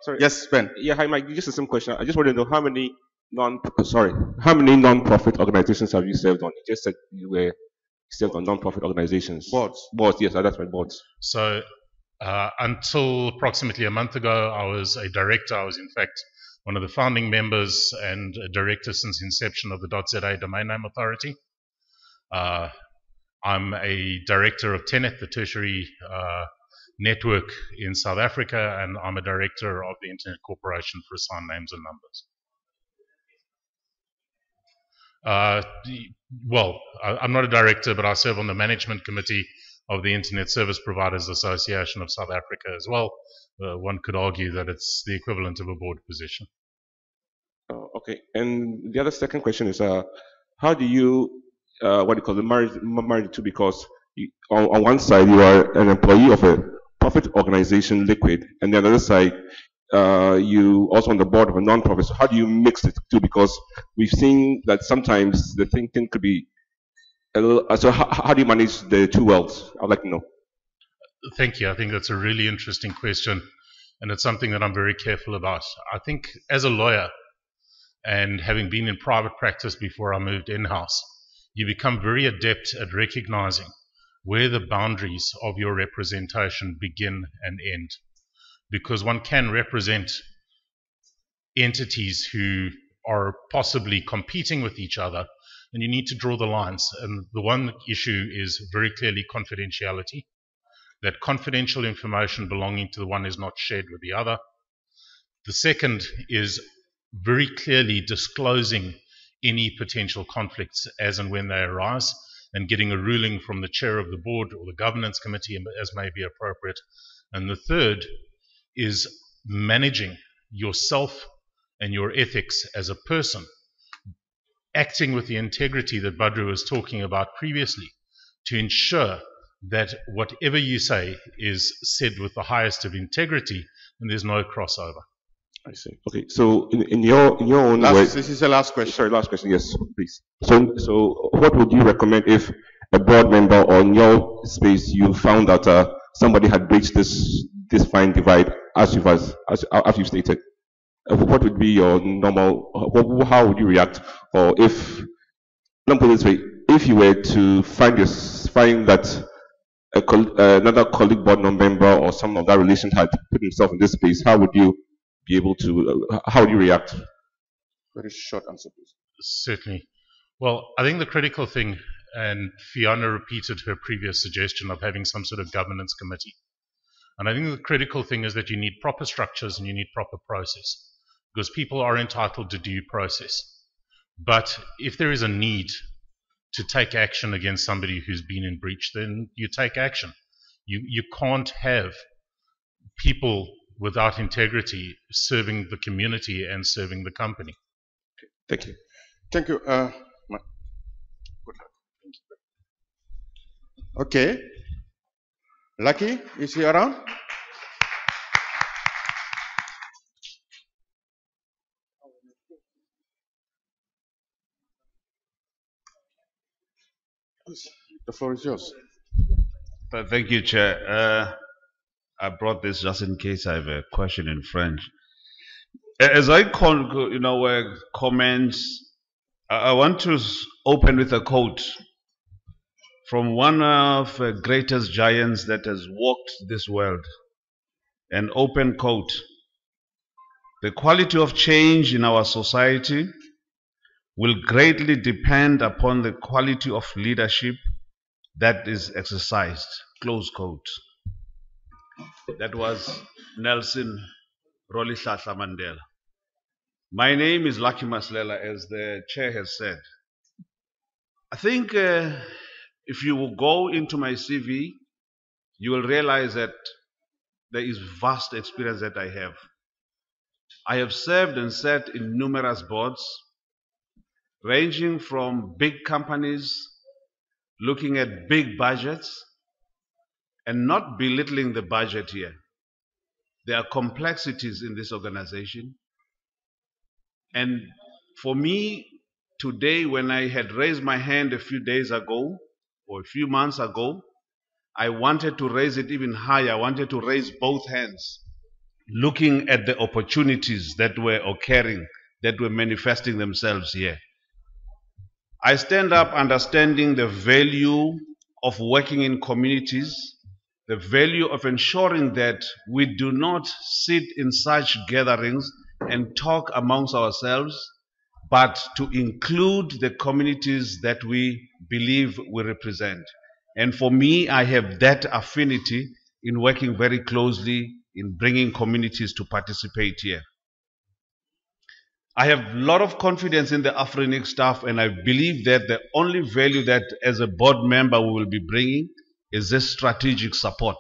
Sorry. Yes, Ben. Yeah, hi, Mike. Just a simple question. I just want to know how many non-profit organizations have you served on? You just said you were served on non-profit organizations. Boards. Boards, yes, that's right, boards. So until approximately a month ago, I was a director. I was, in fact, one of the founding members and a director since inception of the .za Domain Name Authority. I'm a director of Tenet, the tertiary network in South Africa, and I'm a director of the Internet Corporation for Assigned Names and Numbers. Well, I'm not a director, but I serve on the management committee of the Internet Service Providers Association of South Africa as well. One could argue that it's the equivalent of a board position. Okay, and the other second question is, how do you, marry the two? Because on one side you are an employee of a profit organization, Liquid, and on the other side you also on the board of a non-profit. So how do you mix the two? Because we've seen that sometimes the thinking could be a little, so how do you manage the two worlds? I'd like to know. Thank you. I think that's a really interesting question, and it's something that I'm very careful about. I think as a lawyer, and having been in private practice before I moved in-house, you become very adept at recognizing where the boundaries of your representation begin and end. Because one can represent entities who are possibly competing with each other, and you need to draw the lines. And the one issue is very clearly confidentiality, that confidential information belonging to the one is not shared with the other. The second is very clearly disclosing any potential conflicts as and when they arise, and getting a ruling from the chair of the board or the governance committee as may be appropriate. And the third is managing yourself and your ethics as a person, acting with the integrity that Badru was talking about previously, to ensure that whatever you say is said with the highest of integrity and there's no crossover. I see. Okay, so in your own way, this is the last question. Sorry, last question. Yes, please. So what would you recommend if a board member or in your space you found that somebody had breached this fine divide as you've stated? What would be your normal? How would you react? Or if, let me put it this way: if you were to find that another colleague board member or some of that relation had put himself in this space, how would you be able to, how do you react? Very short answer, please. Certainly. Well, I think the critical thing, and Fiona repeated her previous suggestion of having some sort of governance committee. And I think the critical thing is that you need proper structures and you need proper process, because people are entitled to due process. But if there is a need to take action against somebody who's been in breach, then you take action. You can't have people without integrity serving the community and serving the company. Thank you. Thank you. Okay. Lucky, is he around? The floor is yours. Thank you, Chair. I brought this just in case I have a question in French. As I comments, I want to open with a quote from one of the greatest giants that has walked this world. An open quote. The quality of change in our society will greatly depend upon the quality of leadership that is exercised. Close quote. That was Nelson Rolihlahla Mandela. My name is Lucky Maslela, as the chair has said. I think if you will go into my CV, you will realize that there is vast experience that I have. I have served and sat in numerous boards, ranging from big companies, looking at big budgets, and not belittling the budget here. There are complexities in this organization. And for me, today, when I had raised my hand a few days ago, or a few months ago, I wanted to raise it even higher. I wanted to raise both hands, looking at the opportunities that were occurring, that were manifesting themselves here. I stand up understanding the value of working in communities, the value of ensuring that we do not sit in such gatherings and talk amongst ourselves, but to include the communities that we believe we represent. And for me, I have that affinity in working very closely in bringing communities to participate here. I have a lot of confidence in the Afrinic staff, and I believe that the only value that as a board member we will be bringing is this strategic support.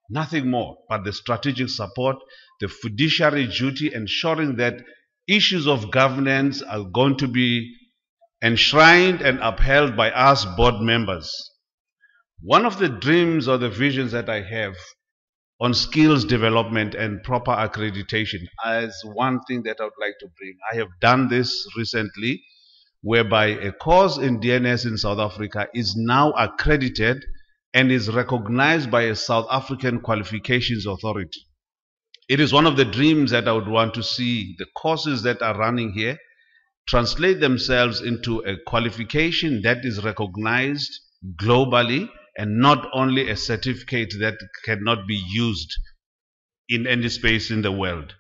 Nothing more but the strategic support, the fiduciary duty, ensuring that issues of governance are going to be enshrined and upheld by us board members. One of the dreams or the visions that I have on skills development and proper accreditation as one thing that I would like to bring. I have done this recently, whereby a course in DNS in South Africa is now accredited and is recognized by a South African Qualifications Authority. It is one of the dreams that I would want to see the courses that are running here translate themselves into a qualification that is recognized globally, and not only a certificate that cannot be used in any space in the world.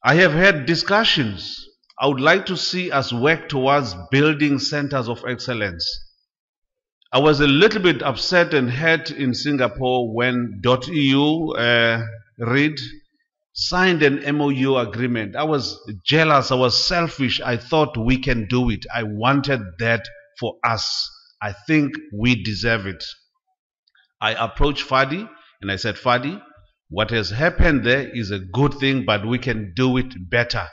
I have had discussions. I would like to see us work towards building centers of excellence. I was a little bit upset and hurt in Singapore when .eu REID signed an MOU agreement. I was jealous, I was selfish. I thought we can do it. I wanted that for us. I think we deserve it. I approached Fadi and I said, Fadi, what has happened there is a good thing, but we can do it better.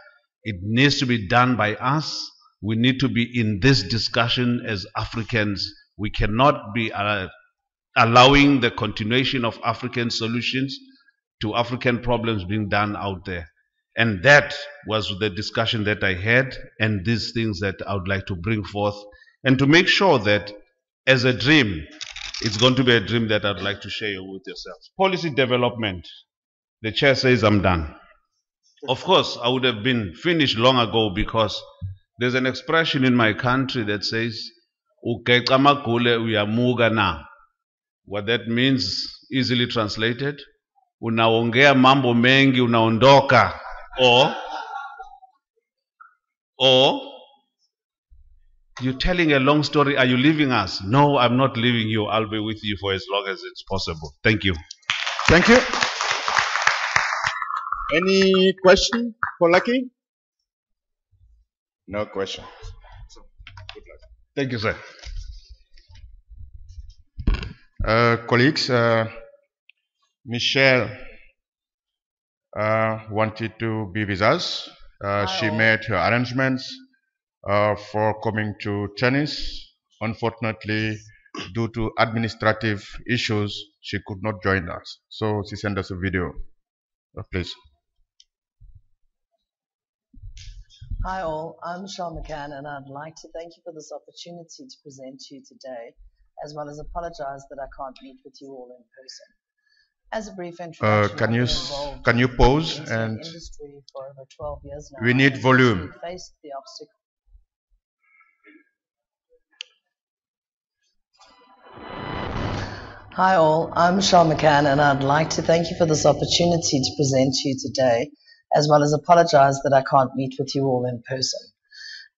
It needs to be done by us. We need to be in this discussion as Africans. We cannot be allowing the continuation of African solutions to African problems being done out there. And that was the discussion that I had, and these things that I would like to bring forth, and to make sure that as a dream, it's going to be a dream that I'd like to share with yourselves. Policy development. The chair says I'm done. Of course, I would have been finished long ago, because there's an expression in my country that says, "Ugeca magule uyamuka na." What that means, easily translated, unaongea mambo mengi unaondoka, or you're telling a long story. Are you leaving us? No, I'm not leaving you. I'll be with you for as long as it's possible. Thank you. Thank you. Any question for Lucky? No question. So, good luck. Thank you, sir. Colleagues, Michelle wanted to be with us. She made her arrangements for coming to tennis. Unfortunately, due to administrative issues, she could not join us. So she sent us a video. Please. Hi all, I'm Michelle McCann, and I'd like to thank you for this opportunity to present to you today. as well as apologize that I can't meet with you all in person. As a brief introduction, Can I've you been involved pause in the internet and industry for over 12 years now. we need and volume. faced the obstacle. Hi all, I'm Michelle McCann and I'd like to thank you for this opportunity to present to you today, as well as apologize that I can't meet with you all in person.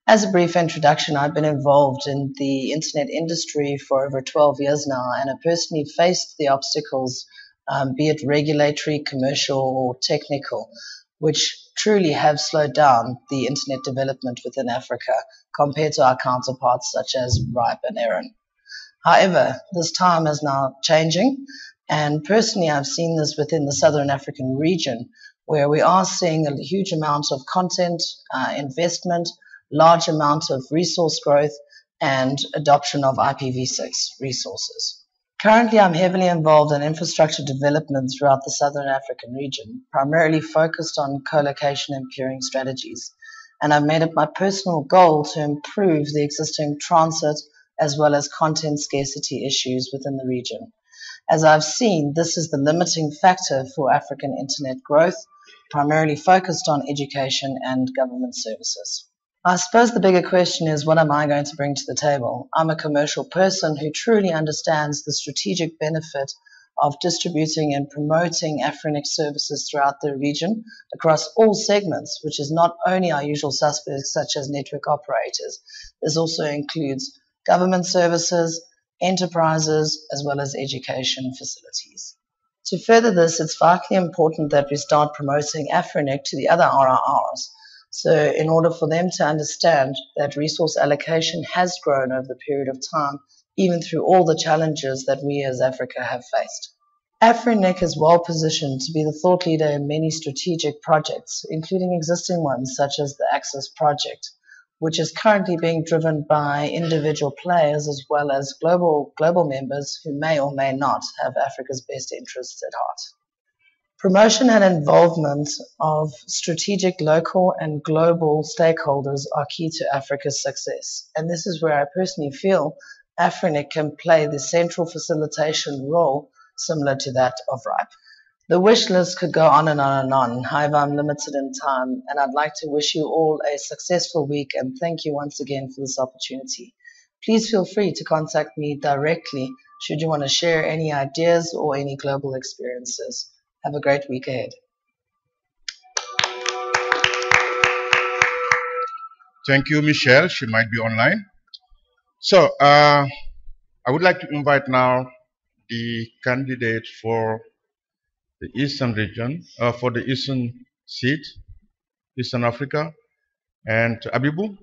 As a brief introduction, I've been involved in the internet industry for over 12 years now and have personally faced the obstacles, be it regulatory, commercial or technical, which truly have slowed down the internet development within Africa compared to our counterparts such as RIPE and ERIN. However, this time is now changing, and personally I've seen this within the Southern African region, where we are seeing a huge amount of content investment, large amount of resource growth, and adoption of IPv6 resources. Currently, I'm heavily involved in infrastructure development throughout the Southern African region, primarily focused on co-location and peering strategies, and I've made it my personal goal to improve the existing transit as well as content scarcity issues within the region. As I've seen, this is the limiting factor for African internet growth, primarily focused on education and government services. I suppose the bigger question is, what am I going to bring to the table? I'm a commercial person who truly understands the strategic benefit of distributing and promoting Afrinic services throughout the region across all segments, which is not only our usual suspects such as network operators. This also includes government services, enterprises, as well as education facilities. To further this, it's vitally important that we start promoting Afrinic to the other RRRs. So in order for them to understand that resource allocation has grown over the period of time, even through all the challenges that we as Africa have faced. Afrinic is well positioned to be the thought leader in many strategic projects, including existing ones such as the Access Project, which is currently being driven by individual players as well as global members who may or may not have Africa's best interests at heart. Promotion and involvement of strategic local and global stakeholders are key to Africa's success, and this is where I personally feel Afrinic can play the central facilitation role similar to that of RIPE. The wish list could go on and on and on. However, I'm limited in time, and I'd like to wish you all a successful week and thank you once again for this opportunity. Please feel free to contact me directly should you want to share any ideas or any global experiences. Have a great week ahead. Thank you, Michelle. She might be online. So I would like to invite now the candidate for the Eastern region, for the Eastern seat, Eastern Africa, and Abibu.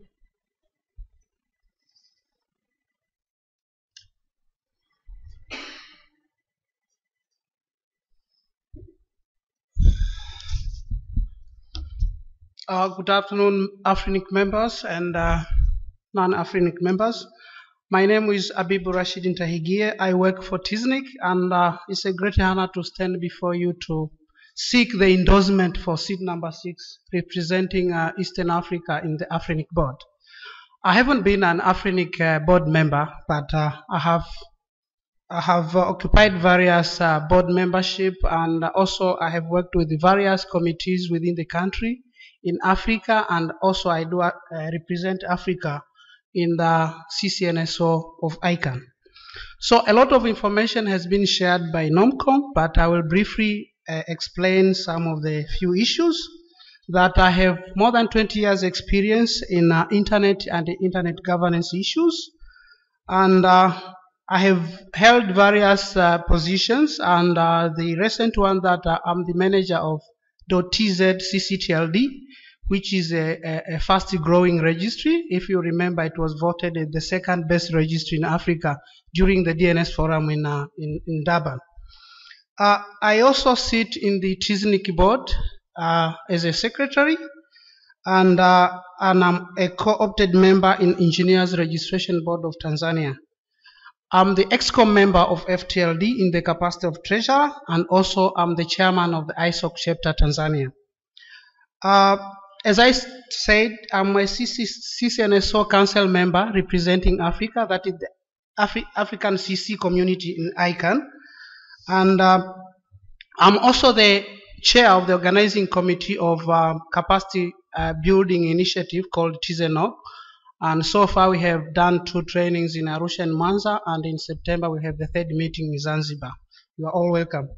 Good afternoon, Afrinic members and non-Afrinic members. My name is Abibu Rashid Ntahigie. I work for TISNIC, and it's a great honor to stand before you to seek the endorsement for seat number 6, representing Eastern Africa in the Afrinic board. I haven't been an Afrinic board member, but I have occupied various board membership, and also I have worked with the various committees within the country in Africa, and also I do represent Africa in the CCNSO of ICANN. So a lot of information has been shared by NOMCOM, but I will briefly explain some of the few issues that I have more than 20 years experience in internet and internet governance issues. And I have held various positions, and the recent one that I'm the manager of .tz CCTLD, which is a fast growing registry. If you remember, it was voted the second best registry in Africa during the DNS forum in Durban. I also sit in the TISNIC board as a secretary, and I'm a co-opted member in Engineers Registration Board of Tanzania. I'm the ExCom member of FTLD in the capacity of treasurer, and also I'm the chairman of the ISOC chapter Tanzania. As I said, I'm a CCNSO council member representing Africa, that is the African CC community in ICANN. And I'm also the chair of the organizing committee of capacity building initiative called TIZENOC. And so far we have done 2 trainings in Arusha and Mwanza, and in September we have the 3rd meeting in Zanzibar. You are all welcome.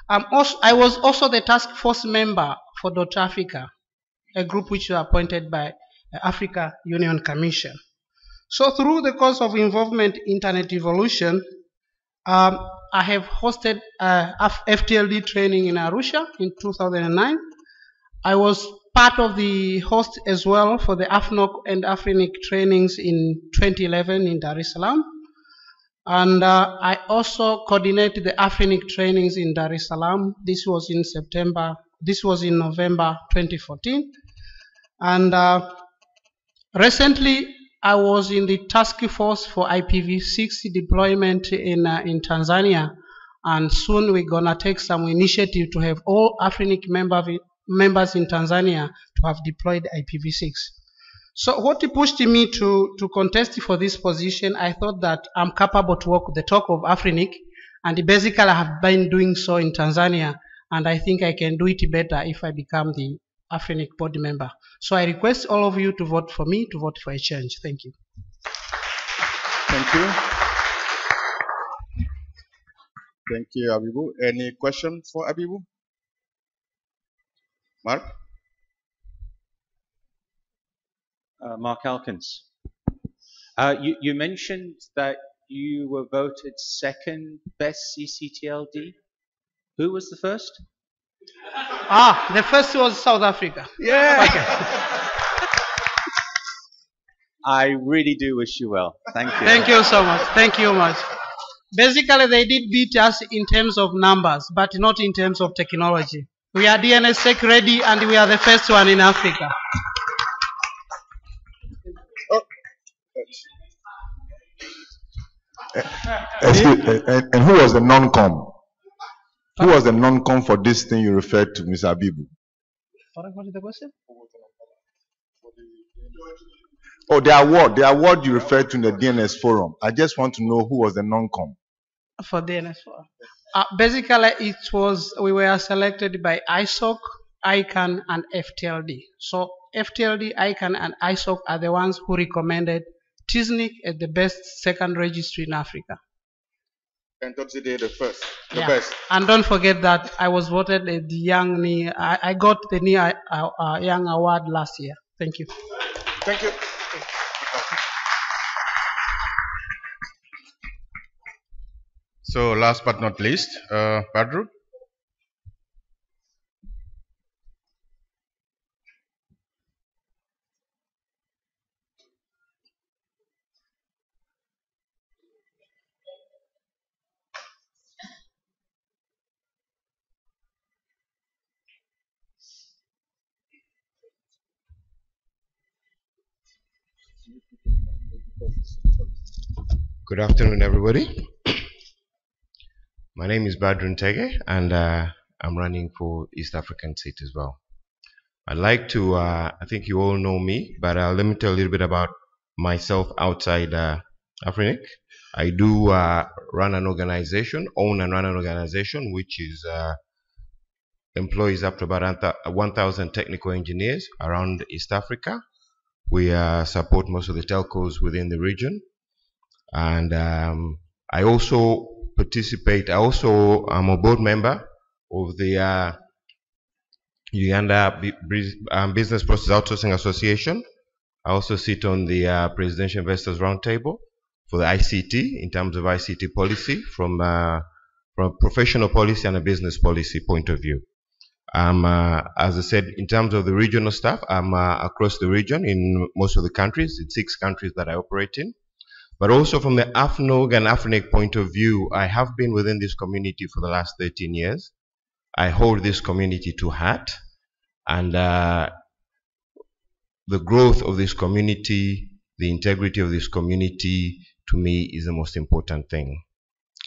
I was also the task force member for Dot Africa, a group which was appointed by the Africa Union Commission. So through the course of involvement in Internet evolution, I have hosted FTLD training in Arusha in 2009. I was part of the host as well for the AFNOC and AFRINIC trainings in 2011 in Dar es Salaam. And I also coordinated the AFRINIC trainings in Dar es Salaam. This was in November 2014. And recently, I was in the task force for IPv6 deployment in Tanzania, and soon we're gonna take some initiative to have all AFRINIC members in Tanzania to have deployed IPv6. So what pushed me to contest for this position, I thought that I'm capable to walk the talk of AFRINIC, and basically I have been doing so in Tanzania, and I think I can do it better if I become the AFRINIC board member. So I request all of you to vote for me, to vote for a change. Thank you. Thank you. Thank you, Abibu. Any questions for Abibu? Mark? Mark Elkins. You mentioned that you were voted 2nd best CCTLD. Who was the first? The first was South Africa. Yeah. Okay. I really do wish you well. Thank you. Thank you so much. Thank you much. Basically, they did beat us in terms of numbers, but not in terms of technology. We are DNSSEC ready, and we are the first one in Africa. And who was the non-com? Who was the non-com for this thing you referred to, Mr. Abibu? What is the question? Oh, the award you referred to in the DNS forum. I just want to know who was the non-com. For DNS forum. Basically, we were selected by ISOC, ICANN, and FTLD. So FTLD, ICANN, and ISOC are the ones who recommended TIZNIC as the best 2nd registry in Africa. And today the first, the Yeah. best. And don't forget that I was voted the young. I got the young award last year. Thank you. Thank you. So last but not least, Badru. Good afternoon, everybody. My name is Badru Ntege, and I'm running for East African seat as well. I'd like to, I think you all know me, but let me tell a little bit about myself outside AFRINIC. I do run an organization, own and run an organization, which is employs up to about 1,000 technical engineers around East Africa. We support most of the telcos within the region. And I also participate, I'm a board member of the Uganda Business Process Outsourcing Association. I also sit on the Presidential Investors Roundtable for the ICT, in terms of ICT policy, from a professional policy and a business policy point of view. As I said, in terms of the regional stuff, I'm across the region in most of the countries, in 6 countries that I operate in. But also from the AFNOG and AFRINIC point of view, I have been within this community for the last 13 years. I hold this community to heart, and the growth of this community, the integrity of this community, to me, is the most important thing.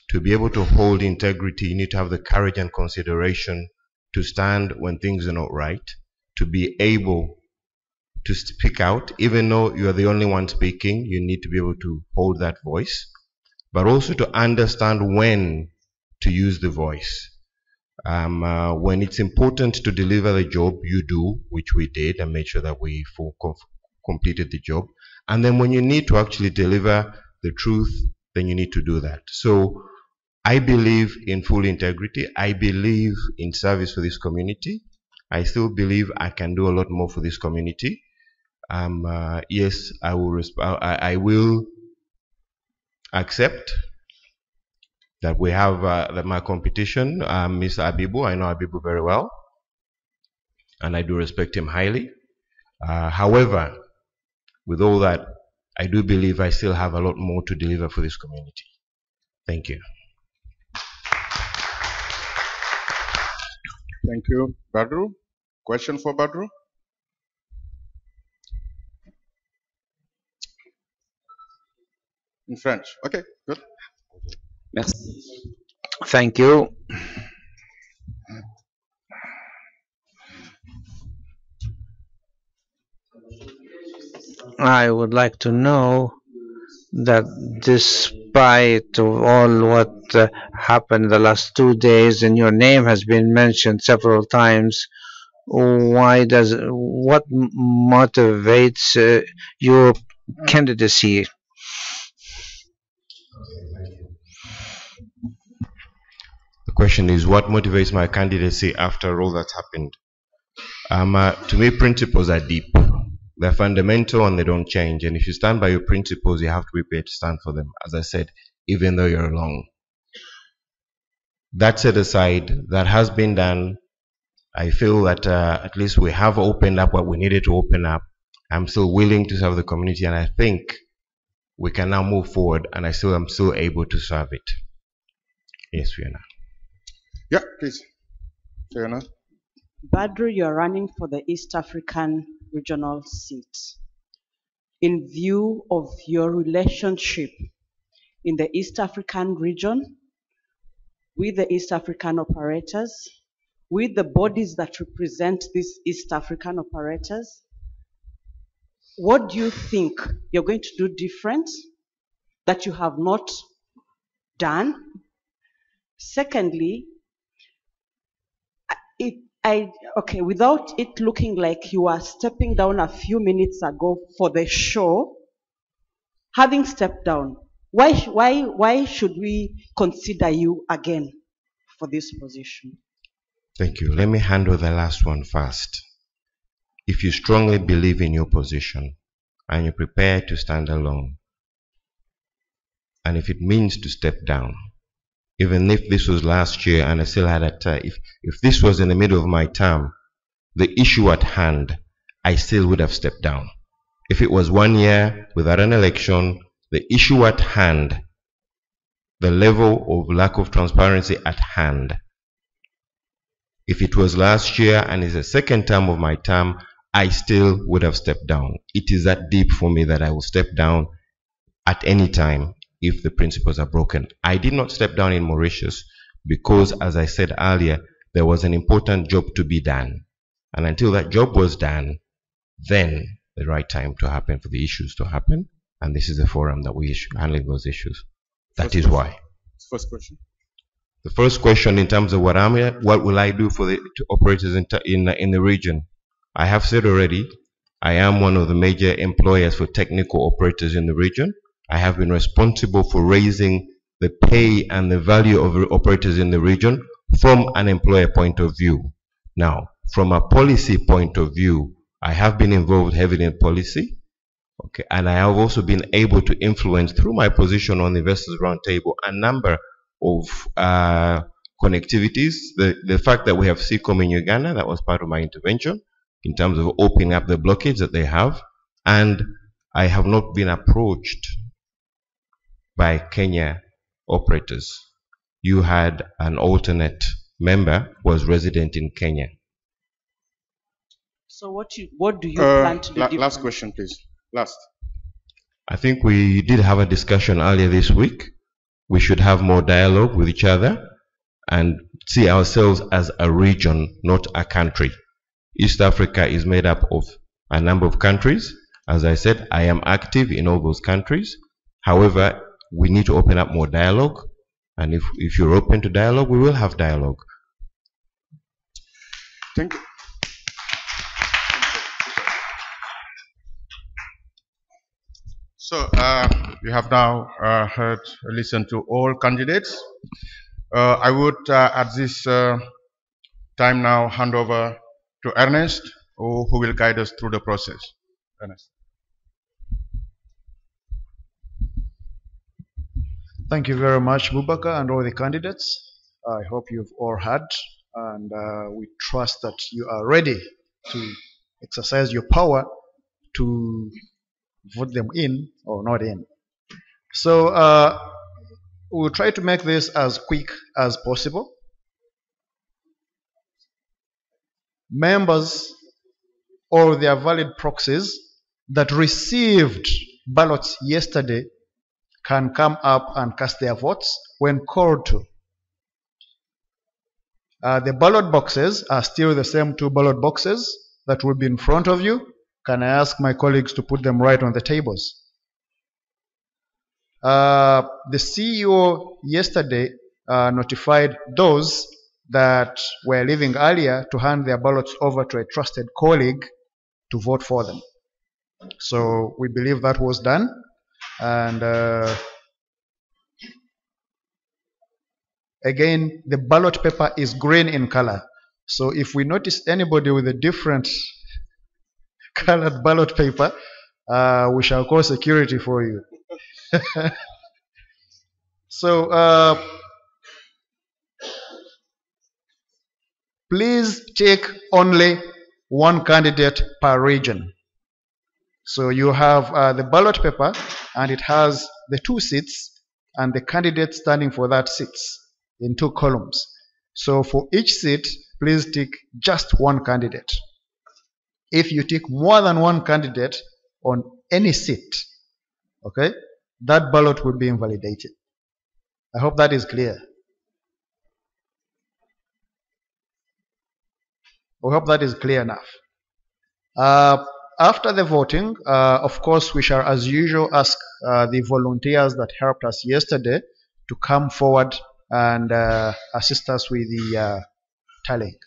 To be able to hold integrity, you need to have the courage and consideration to stand when things are not right, to be able to speak out. Even though you are the only one speaking, you need to be able to hold that voice. but also to understand when to use the voice. When it's important to deliver the job, you do, which we did, and made sure that we completed the job. And then when you need to actually deliver the truth, then you need to do that. So I believe in full integrity. I believe in service for this community. I still believe I can do a lot more for this community. Yes, I will accept that we have that my competition, Mr. Abibu. I know Abibu very well, and I do respect him highly. However, with all that, I do believe I still have a lot more to deliver for this community. Thank you. Thank you. Badru? Question for Badru? In French. Okay, good. Merci. Thank you. I would like to know that despite of all what happened the last 2 days, and your name has been mentioned several times, what motivates your candidacy? The question is, what motivates my candidacy after all that's happened? To me, principles are deep. They're fundamental and they don't change. And if you stand by your principles, you have to be prepared to stand for them, as I said, even though you're wrong. That set aside, that has been done. I feel that at least we have opened up what we needed to open up. I'm still willing to serve the community, and I think we can now move forward, and I'm still able to serve it. Yes, Fiona. Yeah, please. Fiona. Badru, you're running for the East African regional seat. In view of your relationship in the East African region, with the East African operators, with the bodies that represent these East African operators, what do you think you're going to do different that you have not done? Secondly, without it looking like you are stepping down a few minutes ago for the show, having stepped down, why should we consider you again for this position? Thank you. Let me handle the last one first. If you strongly believe in your position and you're prepared to stand alone, and if it means to step down, even if this was last year and I still had if this was in the middle of my term, the issue at hand, I still would have stepped down. If it was 1 year without an election, the issue at hand, the level of lack of transparency at hand, if it was last year and it's the second term of my term, I still would have stepped down. It is that deep for me that I will step down at any time if the principles are broken. I did not step down in Mauritius because, as I said earlier, there was an important job to be done. And until that job was done, then the right time to happen for the issues to happen. And this is the forum that we handling those issues. That is why. First question. The first question in terms of what will I do for the operators in the region? I have said already, I am one of the major employers for technical operators in the region. I have been responsible for raising the pay and the value of the operators in the region from an employer point of view. Now, from a policy point of view, I have been involved heavily in policy. Okay, and I have also been able to influence through my position on the Investors Roundtable a number of connectivities. The fact that we have CECOM in Uganda, that was part of my intervention in terms of opening up the blockage that they have. And I have not been approached by Kenya operators. You had an alternate member who was resident in Kenya. So what do you plan to do different? Last question, please. Last. I think we did have a discussion earlier this week. We should have more dialogue with each other and see ourselves as a region, not a country. East Africa is made up of a number of countries. As I said, I am active in all those countries. However, we need to open up more dialogue. And if you're open to dialogue, we will have dialogue. Thank you. So we have now listened to all candidates. I would at this time now hand over to Ernest, who will guide us through the process. Ernest. Thank you very much, Bubaka, and all the candidates. I hope you've all heard, and we trust that you are ready to exercise your power to vote them in or not in. So we'll try to make this as quick as possible. Members or their valid proxies that received ballots yesterday can come up and cast their votes when called to. The ballot boxes are still the same 2 ballot boxes that will be in front of you. Can I ask my colleagues to put them right on the tables? The CEO yesterday notified those that were leaving earlier to hand their ballots over to a trusted colleague to vote for them. So we believe that was done. And again, the ballot paper is green in color. So if we notice anybody with a different colored ballot paper, we shall call security for you. So please take only 1 candidate per region. So you have the ballot paper, and it has the 2 seats and the candidate standing for that seats in 2 columns. So for each seat, please tick just 1 candidate. If you tick more than 1 candidate on any seat, okay, that ballot will be invalidated. I hope that is clear. We hope that is clear enough. After the voting, of course, we shall, as usual, ask the volunteers that helped us yesterday to come forward and assist us with the tallying.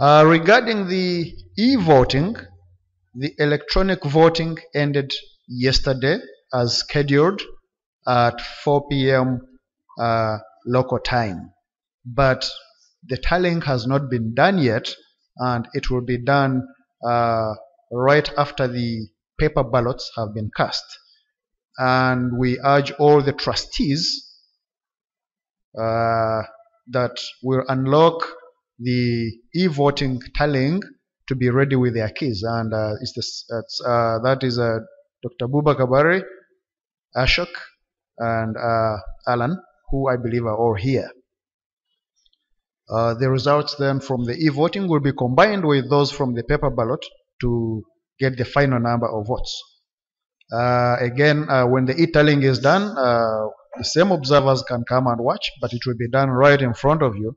Regarding the e-voting, the electronic voting ended yesterday as scheduled at 4 p.m. Local time. But the tallying has not been done yet, and it will be done right after the paper ballots have been cast. And we urge all the trustees that will unlock the e-voting tallying to be ready with their keys. And that is Dr. Bubaka Barry, Ashok, and Alan, who I believe are all here. The results then from the e-voting will be combined with those from the paper ballot to get the final number of votes. Again, when the e-tallying is done, the same observers can come and watch, but it will be done right in front of you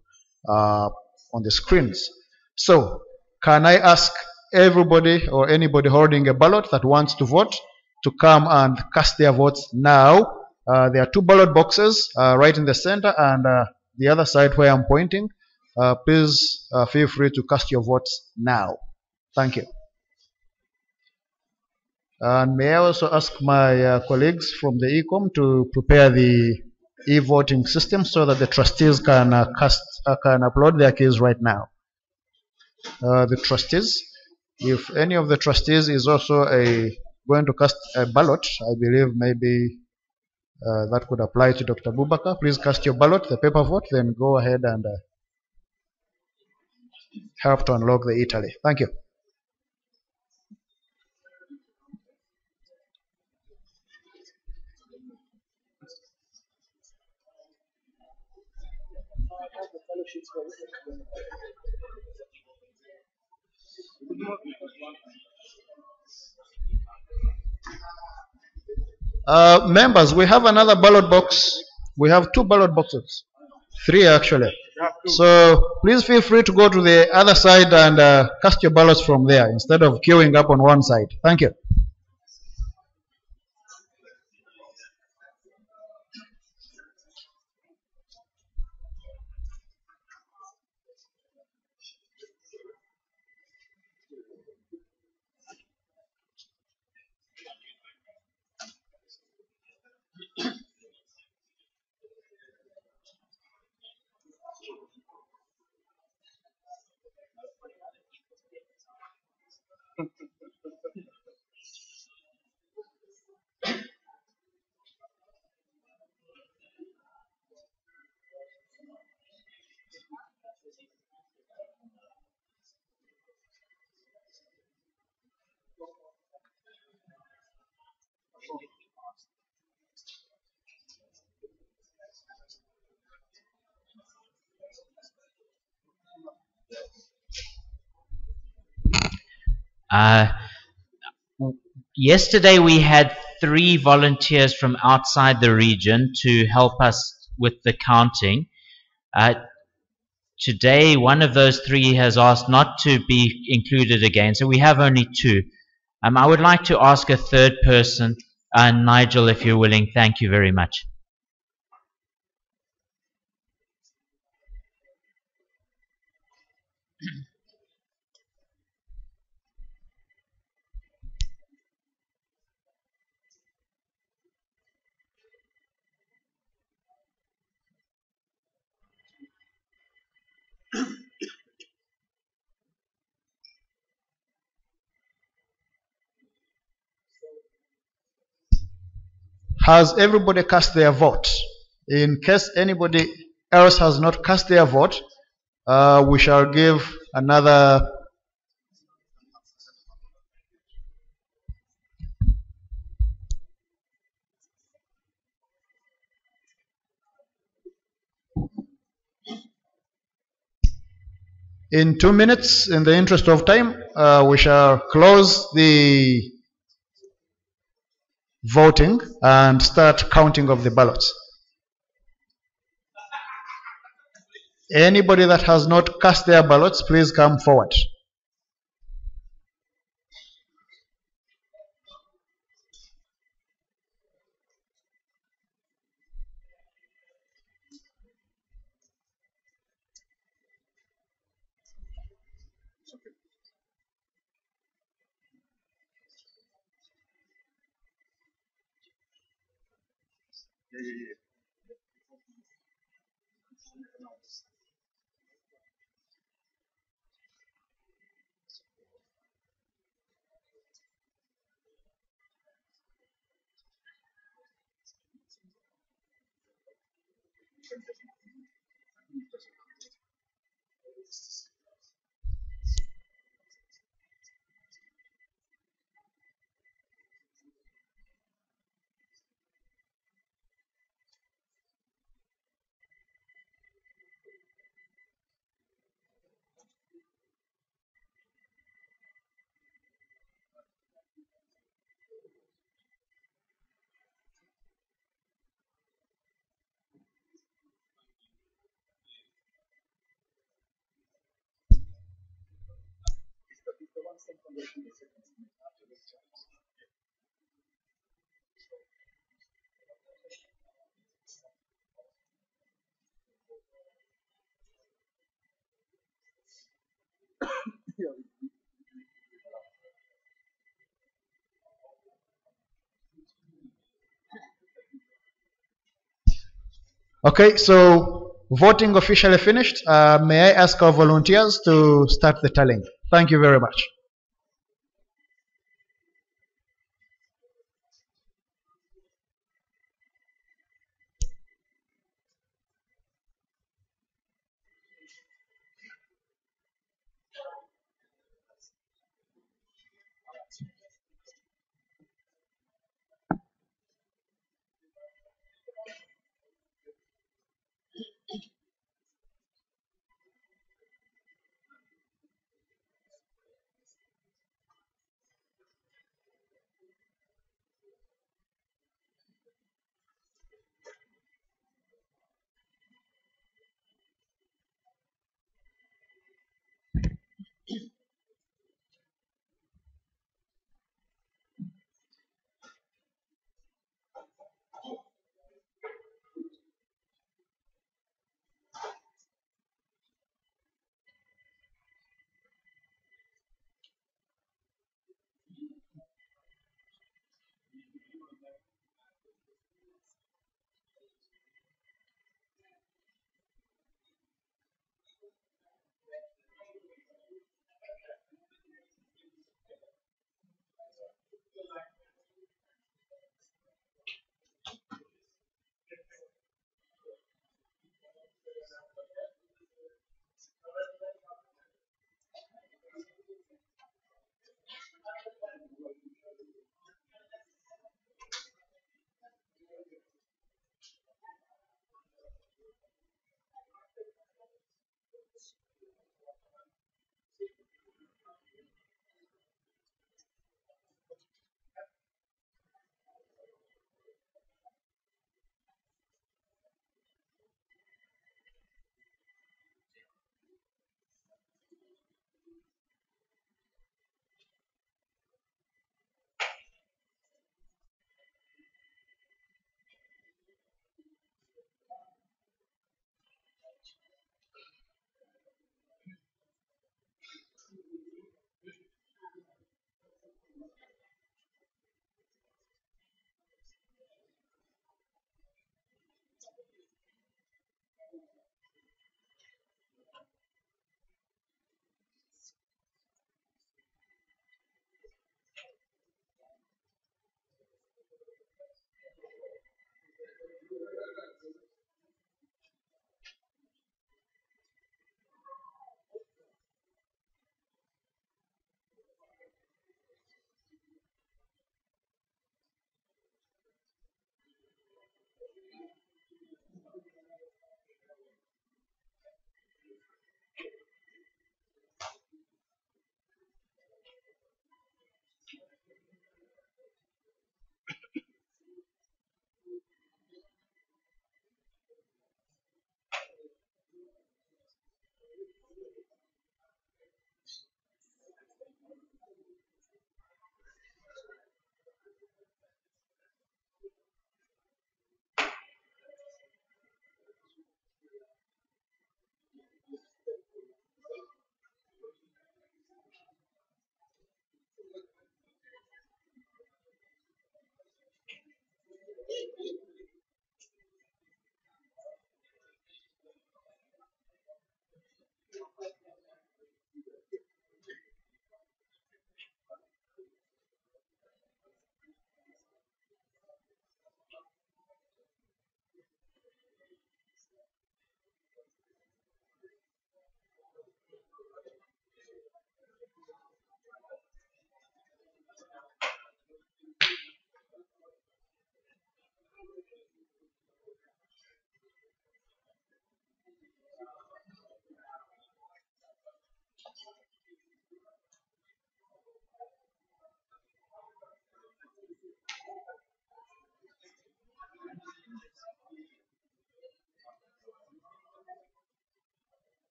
on the screens. So, can I ask everybody or anybody holding a ballot that wants to vote to come and cast their votes now? There are 2 ballot boxes right in the center, and the other side where I'm pointing. Please feel free to cast your votes now. Thank you. And may I also ask my colleagues from the ECOM to prepare the e-voting system so that the trustees can can upload their keys right now. The trustees, if any of the trustees is also going to cast a ballot, I believe maybe that could apply to Dr. Bubaka. Please cast your ballot, the paper vote, then go ahead and help to unlock the e-tally. Thank you. Members, we have another ballot box. We have two ballot boxes. Three actually. So please feel free to go to the other side and cast your ballots from there instead of queuing up on one side. Thank you. Uh, Yesterday we had 3 volunteers from outside the region to help us with the counting. Today one of those 3 has asked not to be included again, so we have only 2. I would like to ask a third person, Nigel, if you're willing. Thank you very much. Has everybody cast their vote? In case anybody else has not cast their vote, we shall give another in 2 minutes. In the interest of time, we shall close the voting and start counting of the ballots. Anybody that has not cast their ballots, please come forward. Okay, so voting officially finished. May I ask our volunteers to start the tallying? Thank you very much.